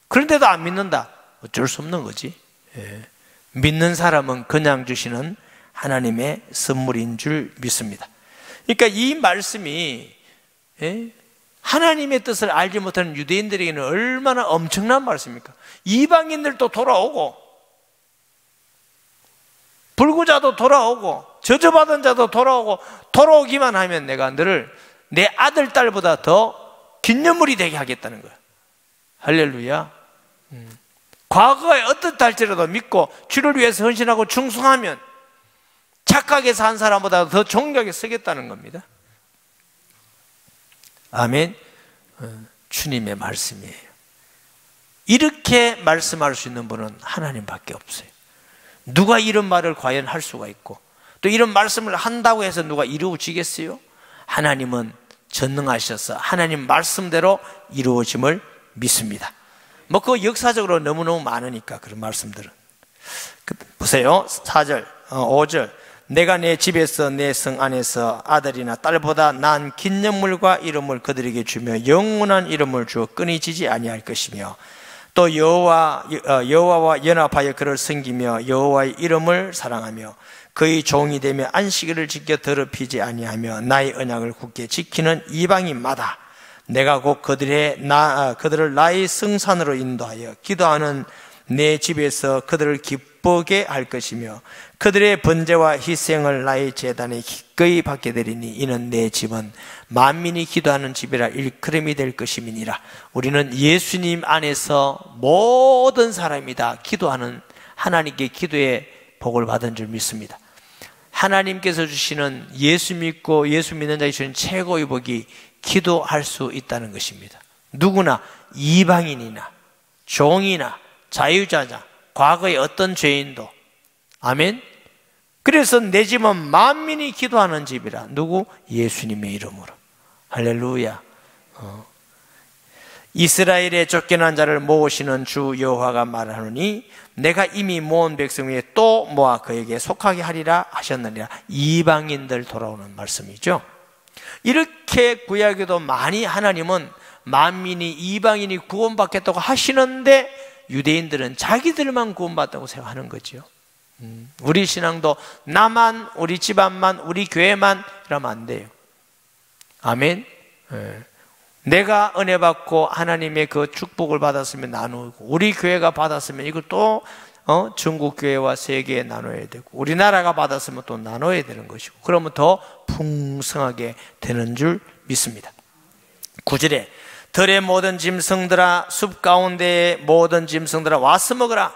그런데도 안 믿는다. 어쩔 수 없는 거지. 예. 믿는 사람은 그냥 주시는 하나님의 선물인 줄 믿습니다. 그러니까 이 말씀이, 예? 하나님의 뜻을 알지 못하는 유대인들에게는 얼마나 엄청난 말씀입니까? 이방인들도 돌아오고, 불구자도 돌아오고, 저주받은 자도 돌아오고, 돌아오기만 하면 내가 너를 내 아들, 딸보다 더 긴 연물이 되게 하겠다는 거야. 할렐루야. 과거에 어떻다 할지라도 믿고 주를 위해서 헌신하고 충성하면 착하게 산 사람보다 더 존귀하게 쓰겠다는 겁니다. 아멘. 주님의 말씀이에요. 이렇게 말씀할 수 있는 분은 하나님밖에 없어요. 누가 이런 말을 과연 할 수가 있고, 또 이런 말씀을 한다고 해서 누가 이루어지겠어요? 하나님은 전능하셔서 하나님 말씀대로 이루어짐을 믿습니다. 뭐 그 역사적으로 너무너무 많으니까 그런 말씀들은. 보세요. 4절, 5절. 내가 내 집에서 내 성 안에서 아들이나 딸보다 나은 긴 연물과 이름을 그들에게 주며 영원한 이름을 주어 끊이지지 아니할 것이며, 또 여호와와 연합하여 그를 섬기며 여호와의 이름을 사랑하며 그의 종이 되며 안식일을 지켜 더럽히지 아니하며 나의 언약을 굳게 지키는 이방인마다 내가 곧 그들을 나의 성산으로 인도하여 기도하는 내 집에서 그들을 기쁘게 할 것이며 그들의 번제와 희생을 나의 제단에 기꺼이 받게 되리니 이는 내 집은 만민이 기도하는 집이라 일컬음이 될 것임이니라. 우리는 예수님 안에서 모든 사람이 다 기도하는 하나님께 기도의 복을 받은 줄 믿습니다. 하나님께서 주시는 예수 믿고 예수 믿는 자에게 주시는 최고의 복이 기도할 수 있다는 것입니다. 누구나, 이방인이나 종이나 자유자자, 과거의 어떤 죄인도. 아멘. 그래서 내 집은 만민이 기도하는 집이라. 누구? 예수님의 이름으로. 할렐루야. 이스라엘에 쫓겨난 자를 모으시는 주 여호와가 말하노니 내가 이미 모은 백성 위에 또 모아 그에게 속하게 하리라 하셨느니라. 이방인들 돌아오는 말씀이죠. 이렇게 구약에도 많이 하나님은 만민이, 이방인이 구원받겠다고 하시는데 유대인들은 자기들만 구원받다고 생각하는 거죠. 우리 신앙도 나만, 우리 집안만, 우리 교회만 이러면 안 돼요. 아멘. 내가 은혜 받고 하나님의 그 축복을 받았으면 나누고, 우리 교회가 받았으면 이걸 또 전국 교회와 세계에 나눠야 되고, 우리나라가 받았으면 또 나눠야 되는 것이고, 그러면 더 풍성하게 되는 줄 믿습니다. 9절에 들의 모든 짐승들아, 숲 가운데의 모든 짐승들아 와서 먹으라.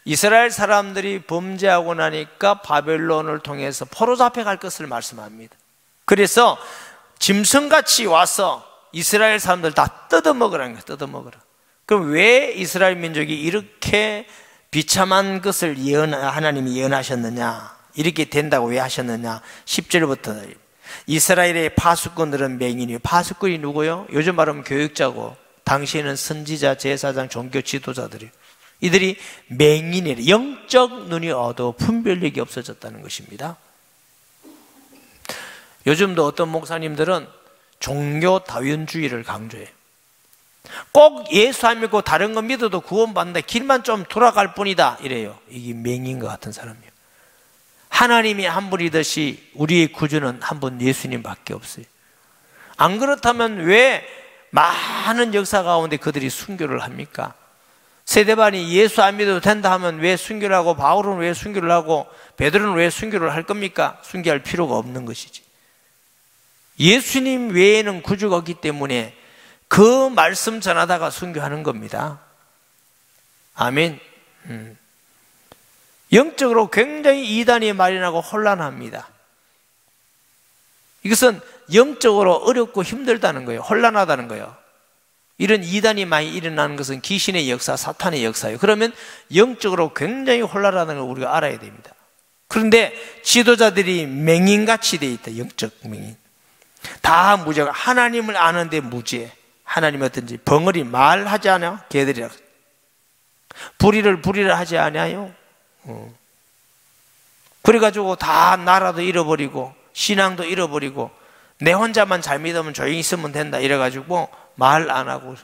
이스라엘 사람들이 범죄하고 나니까 바벨론을 통해서 포로 잡혀갈 것을 말씀합니다. 그래서 짐승같이 와서 이스라엘 사람들 다 뜯어먹으라는 거예요. 뜯어먹으라. 그럼 왜 이스라엘 민족이 이렇게 비참한 것을 하나님이 예언하셨느냐, 이렇게 된다고 왜 하셨느냐. 10절부터 이스라엘의 파수꾼들은 맹인이요. 파수꾼이 누구요? 요즘 말하면 교육자고, 당시에는 선지자, 제사장, 종교 지도자들이요. 이들이 맹인이래. 영적 눈이 어두워 분별력이 없어졌다는 것입니다. 요즘도 어떤 목사님들은 종교 다원주의를 강조해요. 꼭 예수 안 믿고 다른 거 믿어도 구원받는다, 길만 좀 돌아갈 뿐이다 이래요. 이게 맹인 것 같은 사람이에요. 하나님이 한 분이듯이 우리의 구주는 한 분 예수님밖에 없어요. 안 그렇다면 왜 많은 역사 가운데 그들이 순교를 합니까? 세대반이 예수 안 믿어도 된다 하면 왜 순교를 하고, 바울은 왜 순교를 하고, 베드로는 왜 순교를 할 겁니까? 순교할 필요가 없는 것이지. 예수님 외에는 구주가 없기 때문에 그 말씀 전하다가 순교하는 겁니다. 아멘. 영적으로 굉장히 이단이 마련하고 혼란합니다. 이것은 영적으로 어렵고 힘들다는 거예요. 혼란하다는 거예요. 이런 이단이 많이 일어나는 것은 귀신의 역사, 사탄의 역사예요. 그러면 영적으로 굉장히 혼란하다는 걸 우리가 알아야 됩니다. 그런데 지도자들이 맹인같이 돼 있다. 영적 맹인. 다 무죄가, 하나님을 아는데 무죄. 하나님이 어떤지 벙어리 말하지 않아? 개들이라. 불의를 하지 않아요? 그래가지고 다 나라도 잃어버리고 신앙도 잃어버리고 내 혼자만 잘 믿으면 조용히 있으면 된다 이래가지고 말 안 하고,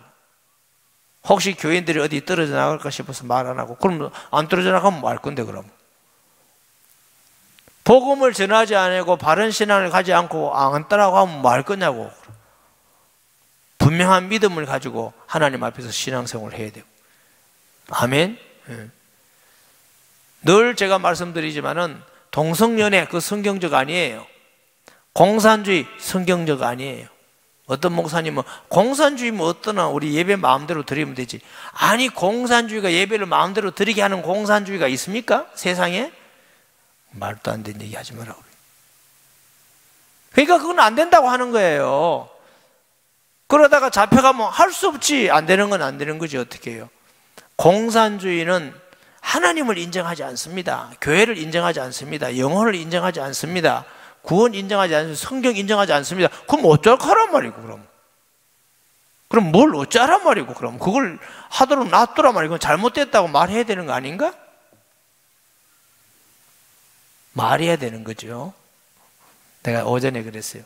혹시 교인들이 어디 떨어져 나갈까 싶어서 말 안 하고, 그럼 안 떨어져 나가면 뭐 할 건데 그럼? 복음을 전하지 않고 바른 신앙을 가지 않고 안 따라가면 뭐 할 거냐고. 분명한 믿음을 가지고 하나님 앞에서 신앙생활을 해야 되고. 아멘. 늘 제가 말씀드리지만은 동성연애 그 성경적 아니에요. 공산주의 성경적 아니에요. 어떤 목사님은 공산주의면 어떠나 우리 예배 마음대로 드리면 되지. 아니, 공산주의가 예배를 마음대로 드리게 하는 공산주의가 있습니까? 세상에? 말도 안 되는 얘기 하지 말라고. 그러니까 그건 안 된다고 하는 거예요. 그러다가 잡혀가면 할 수 없지. 안 되는 건 안 되는 거지. 어떻게 해요? 공산주의는 하나님을 인정하지 않습니다. 교회를 인정하지 않습니다. 영혼을 인정하지 않습니다. 구원 인정하지 않습니다. 성경 인정하지 않습니다. 그럼 어쩌라란 말이고, 그럼 뭘 어쩌란 말이고, 그럼 그걸 하도록 놔두란 말이고, 잘못됐다고 말해야 되는 거 아닌가? 말해야 되는 거죠. 내가 오전에 그랬어요.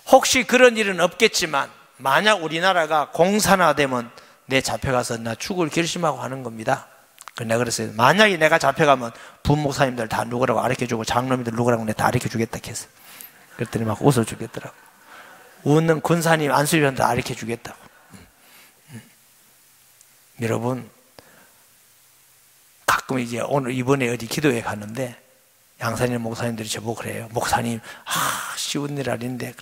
혹시 그런 일은 없겠지만 만약 우리나라가 공산화되면 내 잡혀가서 나 죽을 결심하고 하는 겁니다. 내가 그랬어요. 만약에 내가 잡혀가면 부목사님들 다 누구라고 가르쳐주고 장로님들 누구라고 내가 다 가르쳐주겠다 했어. 그랬더니 막 웃어주겠더라고. 웃는 군사님 안수위원들 가르쳐주겠다고. 여러분, 가끔 이제 오늘 이번에 어디 기도회 가는데 양산인 목사님들이 저보고 그래요. 목사님, 쉬운 일 아닌데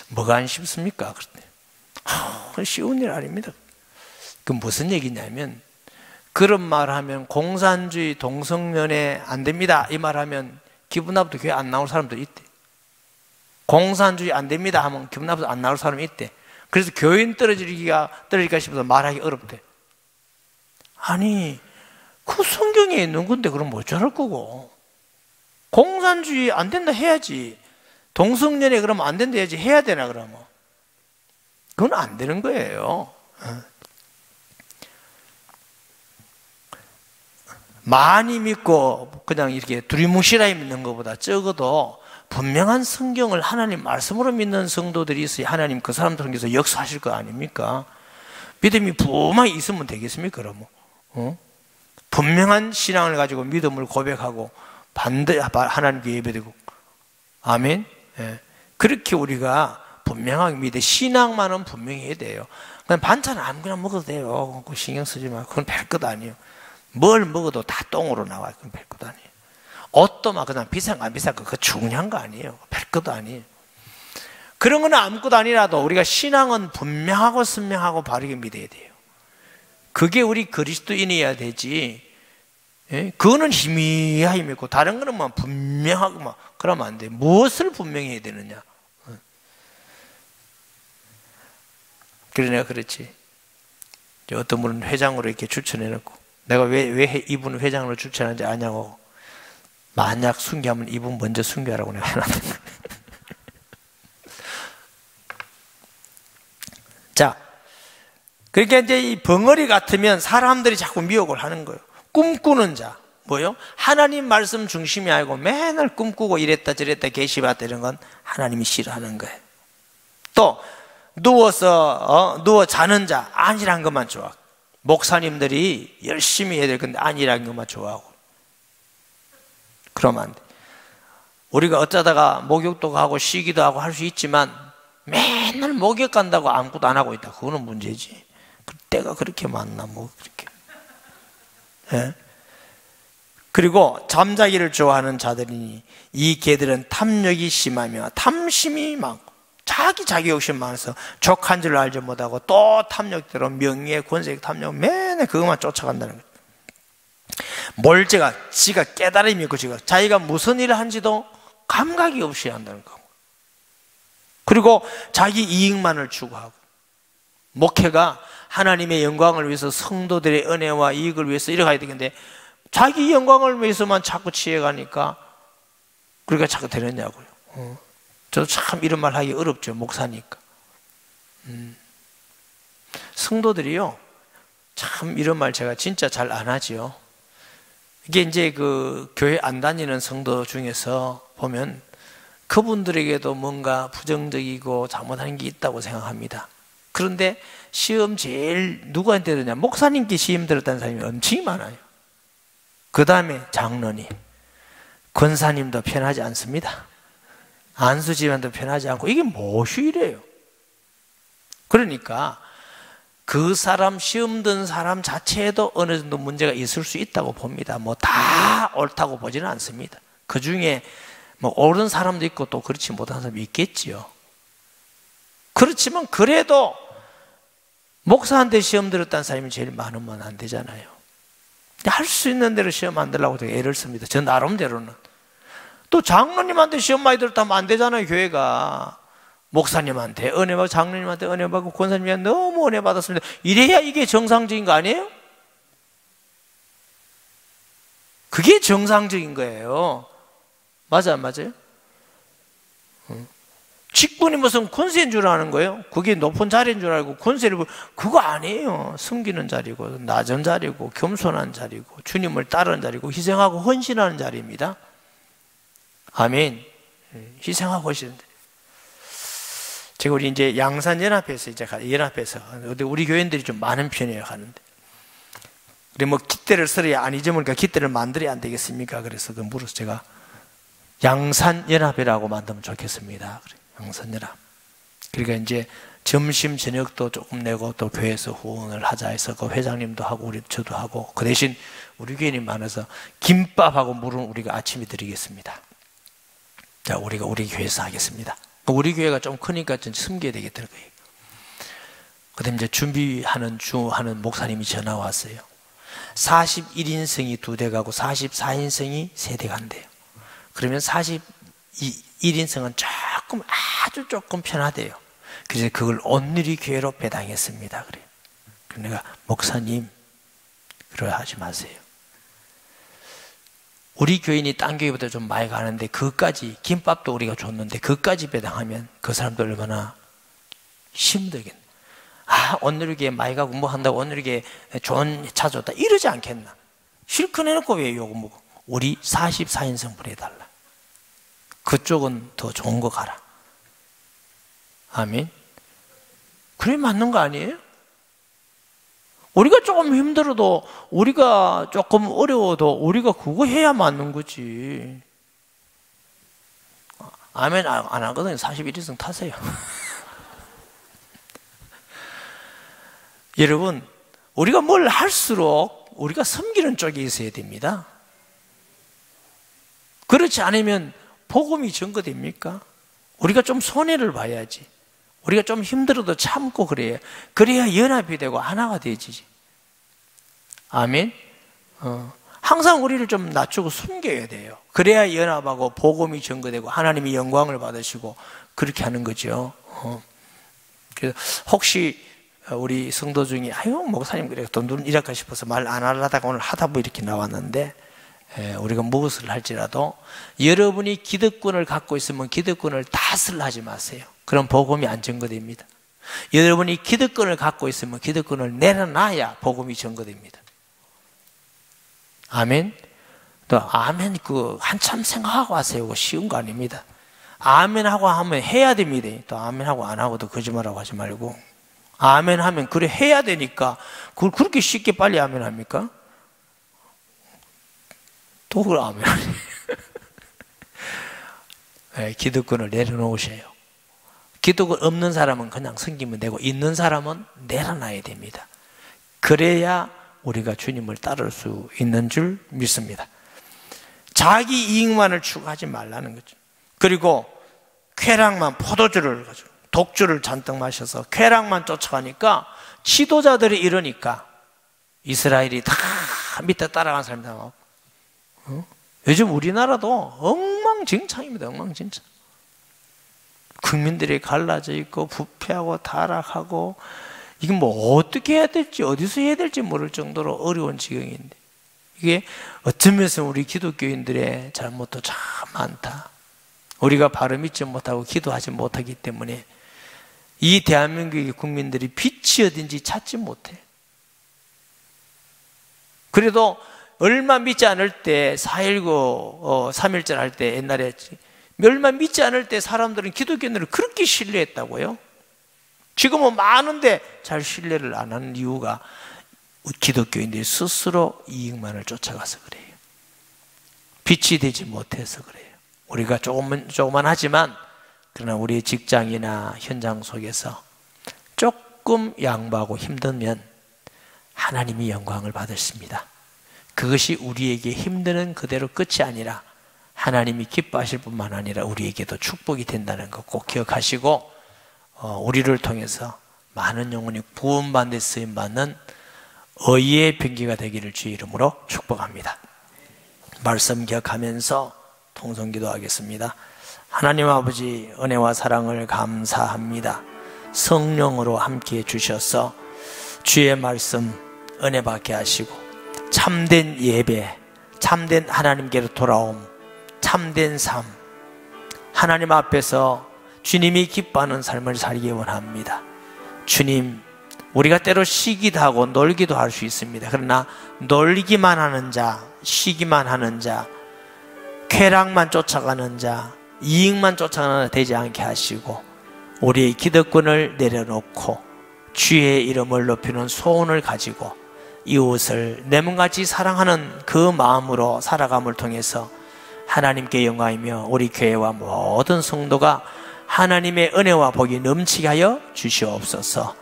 뭐가 안 쉽습니까? 그랬더니 쉬운 일 아닙니다. 그 무슨 얘기냐면, 그런 말 하면 공산주의 동성연애 안 됩니다 이 말 하면 기분 나쁘도 교회 안 나올 사람도 있대. 공산주의 안 됩니다 하면 기분 나쁘도 안 나올 사람이 있대. 그래서 교인 떨어질까 싶어서 말하기 어렵대. 아니, 그 성경에 있는 건데 그럼 어쩌랄 거고. 공산주의 안 된다 해야지. 동성연애 그러면 안 된다 해야지. 해야 되나 그러면. 그건 안 되는 거예요. 많이 믿고 그냥 이렇게 두리뭉실하게 믿는 것보다 적어도 분명한 성경을 하나님 말씀으로 믿는 성도들이 있어야 하나님 그 사람들 통해서 역사하실 거 아닙니까? 믿음이 부만히 있으면 되겠습니까? 그러면 분명한 신앙을 가지고 믿음을 고백하고 반드시 하나님께 예배드리고. 아멘. 예. 그렇게 우리가 분명하게 믿어. 신앙만은 분명히 해야 돼요. 그냥 반찬 아무거나 먹어도 돼요. 신경 쓰지 마. 그건 별것 아니에요. 뭘 먹어도 다 똥으로 나와요. 그건 별것 아니에요. 옷도 막 그냥 비싼 거 안 비싼 거 그거 중요한 거 아니에요. 별것 아니에요. 그런 건 아무것도 아니라도 우리가 신앙은 분명하고 선명하고 바르게 믿어야 돼요. 그게 우리 그리스도인이어야 되지. 예? 그거는 희미하게 믿고 다른 거는 막 분명하고 막 그러면 안 돼. 무엇을 분명히 해야 되느냐. 그래 내가 그랬지. 어떤 분은 회장으로 이렇게 추천해놓고 내가 왜 이분을 회장으로 추천하는지 아냐고. 만약 순교하면 이분 먼저 순교하라고 내가 해놨는데. 자, 그러니까 이제 이 벙어리 같으면 사람들이 자꾸 미혹을 하는 거예요. 꿈꾸는 자, 뭐요? 하나님 말씀 중심이 아니고 맨날 꿈꾸고 이랬다 저랬다 계시봤다 이런 건 하나님이 싫어하는 거예요. 또 누워 자는 자, 안일한 것만 좋아. 목사님들이 열심히 해야 될 건데 안일한 것만 좋아하고. 그러면 안 돼. 우리가 어쩌다가 목욕도 가고 쉬기도 하고 할 수 있지만 맨날 목욕 간다고 아무것도 안 하고 있다. 그거는 문제지. 때가 그렇게 많나 뭐 그렇게. 예? 그리고 잠자기를 좋아하는 자들이니 이 개들은 탐욕이 심하며 탐심이 많고 자기 욕심 많아서 족한 줄 알지 못하고 또 탐욕대로 명예 권세 탐욕 맨날 그것만 쫓아간다는 거예요. 몰제가 지가 깨달음이 있고 지가 자기가 무슨 일을 한지도 감각이 없이 한다는 거고. 그리고 자기 이익만을 추구하고, 목회가 하나님의 영광을 위해서 성도들의 은혜와 이익을 위해서 이래가야 되겠는데 자기 영광을 위해서만 자꾸 취해가니까 그러니까 자꾸 되느냐고요. 저도 참 이런 말 하기 어렵죠, 목사니까. 성도들이요, 참 이런 말 제가 진짜 잘 안 하지요. 이게 이제 그 교회 안 다니는 성도 중에서 보면 그분들에게도 뭔가 부정적이고 잘못한 게 있다고 생각합니다. 그런데 시험 제일 누구한테 들었냐? 목사님께 시험 들었다는 사람이 엄청 많아요. 그 다음에 장로님, 권사님도 편하지 않습니다. 안수 집안도 편하지 않고, 이게 무엇이 이래요? 그러니까 그 사람, 시험 든 사람 자체에도 어느 정도 문제가 있을 수 있다고 봅니다. 뭐 다 옳다고 보지는 않습니다. 그 중에 뭐 옳은 사람도 있고 또 그렇지 못한 사람이 있겠지요. 그렇지만 그래도 목사한테 시험 들었다는 사람이 제일 많으면 안 되잖아요. 할 수 있는 대로 시험 안 들라고 되게 애를 씁니다. 저 나름대로는. 또 장로님한테 시험 많이 들었다면 안 되잖아요, 교회가. 목사님한테 은혜 받고, 장로님한테 은혜 받고, 권사님한테 너무 은혜 받았습니다. 이래야 이게 정상적인 거 아니에요? 그게 정상적인 거예요. 맞아, 안 맞아요? 직분이 무슨 권세인 줄 아는 거예요? 그게 높은 자리인 줄 알고 권세를, 그거 아니에요. 숨기는 자리고, 낮은 자리고, 겸손한 자리고, 주님을 따르는 자리고, 희생하고 헌신하는 자리입니다. 아멘. 희생하고 헌신. 제가 우리 이제 양산연합회에서 이제 연합해서, 우리 교인들이 좀 많은 편이에요, 가는데. 그래, 뭐, 깃대를 쓸어야 안 잊어먹으니까 깃대를 만들어야 안 되겠습니까? 그래서 그 물어서 제가 양산연합회라고 만들면 좋겠습니다. 그래, 양산연합. 그러니까 이제 점심, 저녁도 조금 내고 또 교회에서 후원을 하자 해서 그 회장님도 하고 우리 저도 하고, 그 대신 우리 교인이 많아서 김밥하고 물은 우리가 아침에 드리겠습니다. 자, 우리가 우리 교회에서 하겠습니다. 우리 교회가 좀 크니까 좀 숨겨야 되겠더라고요. 그 다음에 이제 준비하는 하는 목사님이 전화 왔어요. 41인승이 2대 가고 44인승이 3대 간대요. 그러면 41인승은 조금, 아주 조금 편하대요. 그래서 그걸 온누리 교회로 배당했습니다. 그래요. 그래서 내가, 목사님, 그러려 하지 마세요. 우리 교인이 딴 교회보다 좀 많이 가는데 그것까지, 김밥도 우리가 줬는데 그것까지 배당하면 그 사람들 얼마나 힘들겠네. 아, 온누리교회 많이 가고 뭐 한다고 온누리교회 좋은 차 줬다 이러지 않겠나? 실컷 해놓고 왜 요거 먹어? 우리 44인승 보내달라. 그쪽은 더 좋은 거 가라. 아멘. 그래 맞는 거 아니에요? 우리가 조금 힘들어도, 우리가 조금 어려워도 우리가 그거 해야 맞는 거지. 아멘 안 하거든요. 41인승 타세요. 여러분, 우리가 뭘 할수록 우리가 섬기는 쪽에 있어야 됩니다. 그렇지 않으면 복음이 전거됩니까? 우리가 좀 손해를 봐야지. 우리가 좀 힘들어도 참고 그래야 연합이 되고 하나가 되지. 아멘. 항상 우리를 좀 낮추고 숨겨야 돼요. 그래야 연합하고 복음이 전거되고 하나님이 영광을 받으시고 그렇게 하는 거죠. 그래서 혹시 우리 성도 중에 아유 목사님 그래 돈 이랄까 싶어서 말 안 하려다가 오늘 하다 보니 이렇게 나왔는데, 우리가 무엇을 할지라도 여러분이 기득권을 갖고 있으면 기득권을 탓을 하지 마세요. 그럼 복음이 안 전거됩니다. 여러분이 기득권을 갖고 있으면 기득권을 내려놔야 복음이 전거됩니다. 아멘. 또 아멘 한참 생각하고 하세요. 쉬운 거 아닙니다. 아멘 하고 하면 해야 됩니다. 또 아멘 하고 안 하고도 거짓말하고 하지 말고, 아멘 하면 그래 해야 되니까 그걸 그렇게 쉽게 빨리 아멘 합니까? 또 그걸 아멘 하네. 네, 기득권을 내려놓으셔요. 기득권 없는 사람은 그냥 섬기면 되고 있는 사람은 내려놔야 됩니다. 그래야 우리가 주님을 따를 수 있는 줄 믿습니다. 자기 이익만을 추구하지 말라는 거죠. 그리고 쾌락만, 포도주를 가지고 독주를 잔뜩 마셔서 쾌락만 쫓아가니까 지도자들이 이러니까 이스라엘이 다 밑에 따라간 사람이 다 나오고, 요즘 우리나라도 엉망진창입니다. 엉망진창. 국민들이 갈라져 있고 부패하고 타락하고 이게 뭐 어떻게 해야 될지 어디서 해야 될지 모를 정도로 어려운 지경인데 이게 어쩌면서 우리 기독교인들의 잘못도 참 많다. 우리가 바로 믿지 못하고 기도하지 못하기 때문에 이 대한민국의 국민들이 빛이 어딘지 찾지 못해. 그래도 얼마 믿지 않을 때 4.19 3.1절 할 때 옛날에 얼마 믿지 않을 때 사람들은 기독교인들을 그렇게 신뢰했다고요. 지금은 많은데 잘 신뢰를 안 하는 이유가 기독교인들이 스스로 이익만을 쫓아가서 그래요. 빛이 되지 못해서 그래요. 우리가 조금만 하지만 그러나 우리의 직장이나 현장 속에서 조금 양보하고 힘들면 하나님이 영광을 받으십니다. 그것이 우리에게 힘드는 그대로 끝이 아니라 하나님이 기뻐하실 뿐만 아니라 우리에게도 축복이 된다는 것 꼭 기억하시고 우리를 통해서 많은 영혼이 구원받는 데 쓰임받는 의의 병기가 되기를 주의 이름으로 축복합니다. 말씀 기억하면서 통성기도 하겠습니다. 하나님 아버지 은혜와 사랑을 감사합니다. 성령으로 함께해 주셔서 주의 말씀 은혜 받게 하시고 참된 예배, 참된 하나님께로 돌아옴, 참된 삶, 하나님 앞에서 주님이 기뻐하는 삶을 살기 원합니다. 주님, 우리가 때로 쉬기도 하고 놀기도 할 수 있습니다. 그러나 놀기만 하는 자, 쉬기만 하는 자, 쾌락만 쫓아가는 자, 이익만 쫓아가는 자 되지 않게 하시고 우리의 기득권을 내려놓고 주의 이름을 높이는 소원을 가지고 이웃을 내 몸같이 사랑하는 그 마음으로 살아감을 통해서 하나님께 영광이며 우리 교회와 모든 성도가 하나님의 은혜와 복이 넘치게 하여 주시옵소서.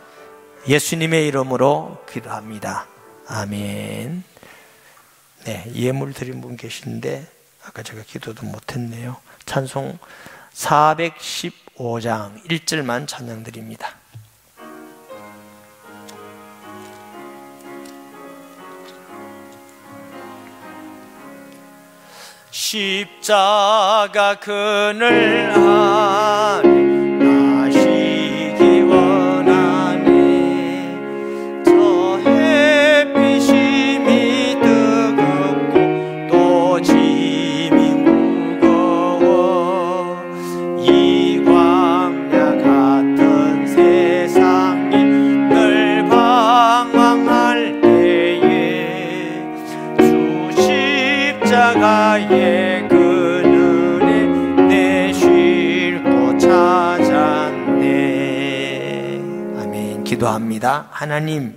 예수님의 이름으로 기도합니다. 아멘. 네, 예물 드린 분 계신데 아까 제가 기도도 못했네요. 찬송 415장 1절만 찬양 드립니다. 십자가 그늘 아래 나시기 원하네. 저 햇빛이 뜨겁고 또 짐이 무거워 이 광야 같은 세상에 늘 방황할 때에 주 십자가에 기도합니다. 하나님,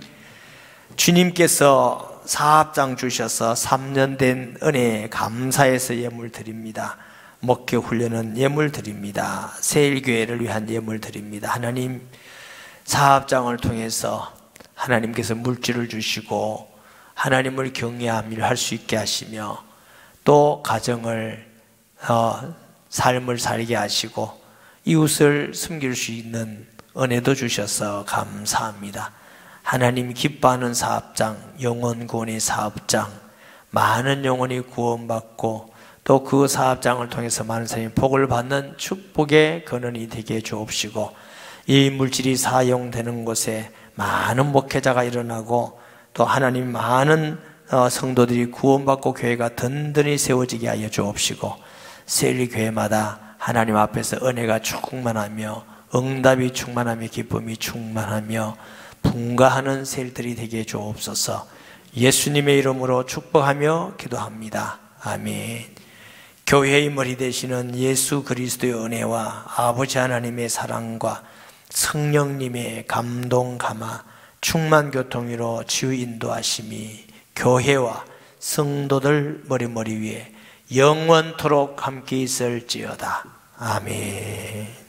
주님께서 사업장 주셔서 3년 된 은혜에 감사해서 예물 드립니다. 목회 훈련은 예물 드립니다. 세일교회를 위한 예물 드립니다. 하나님, 사업장을 통해서 하나님께서 물질을 주시고 하나님을 경외하며 할 수 있게 하시며 또 가정을 삶을 살게 하시고 이웃을 섬길 수 있는 은혜도 주셔서 감사합니다. 하나님 기뻐하는 사업장, 영혼 구원의 사업장, 많은 영혼이 구원받고 또 그 사업장을 통해서 많은 사람이 복을 받는 축복의 근원이 되게 해 주옵시고 이 물질이 사용되는 곳에 많은 목회자가 일어나고 또 하나님 많은 성도들이 구원받고 교회가 든든히 세워지게 하여 주옵시고 세일교회마다 하나님 앞에서 은혜가 충만하며 응답이 충만하며 기쁨이 충만하며 분가하는 세일들이 되게 해 주옵소서. 예수님의 이름으로 축복하며 기도합니다. 아멘. 교회의 머리 되시는 예수 그리스도의 은혜와 아버지 하나님의 사랑과 성령님의 감동 감화 충만 교통으로 치유 인도하심이 교회와 성도들 머리 위에 영원토록 함께 있을지어다. 아멘.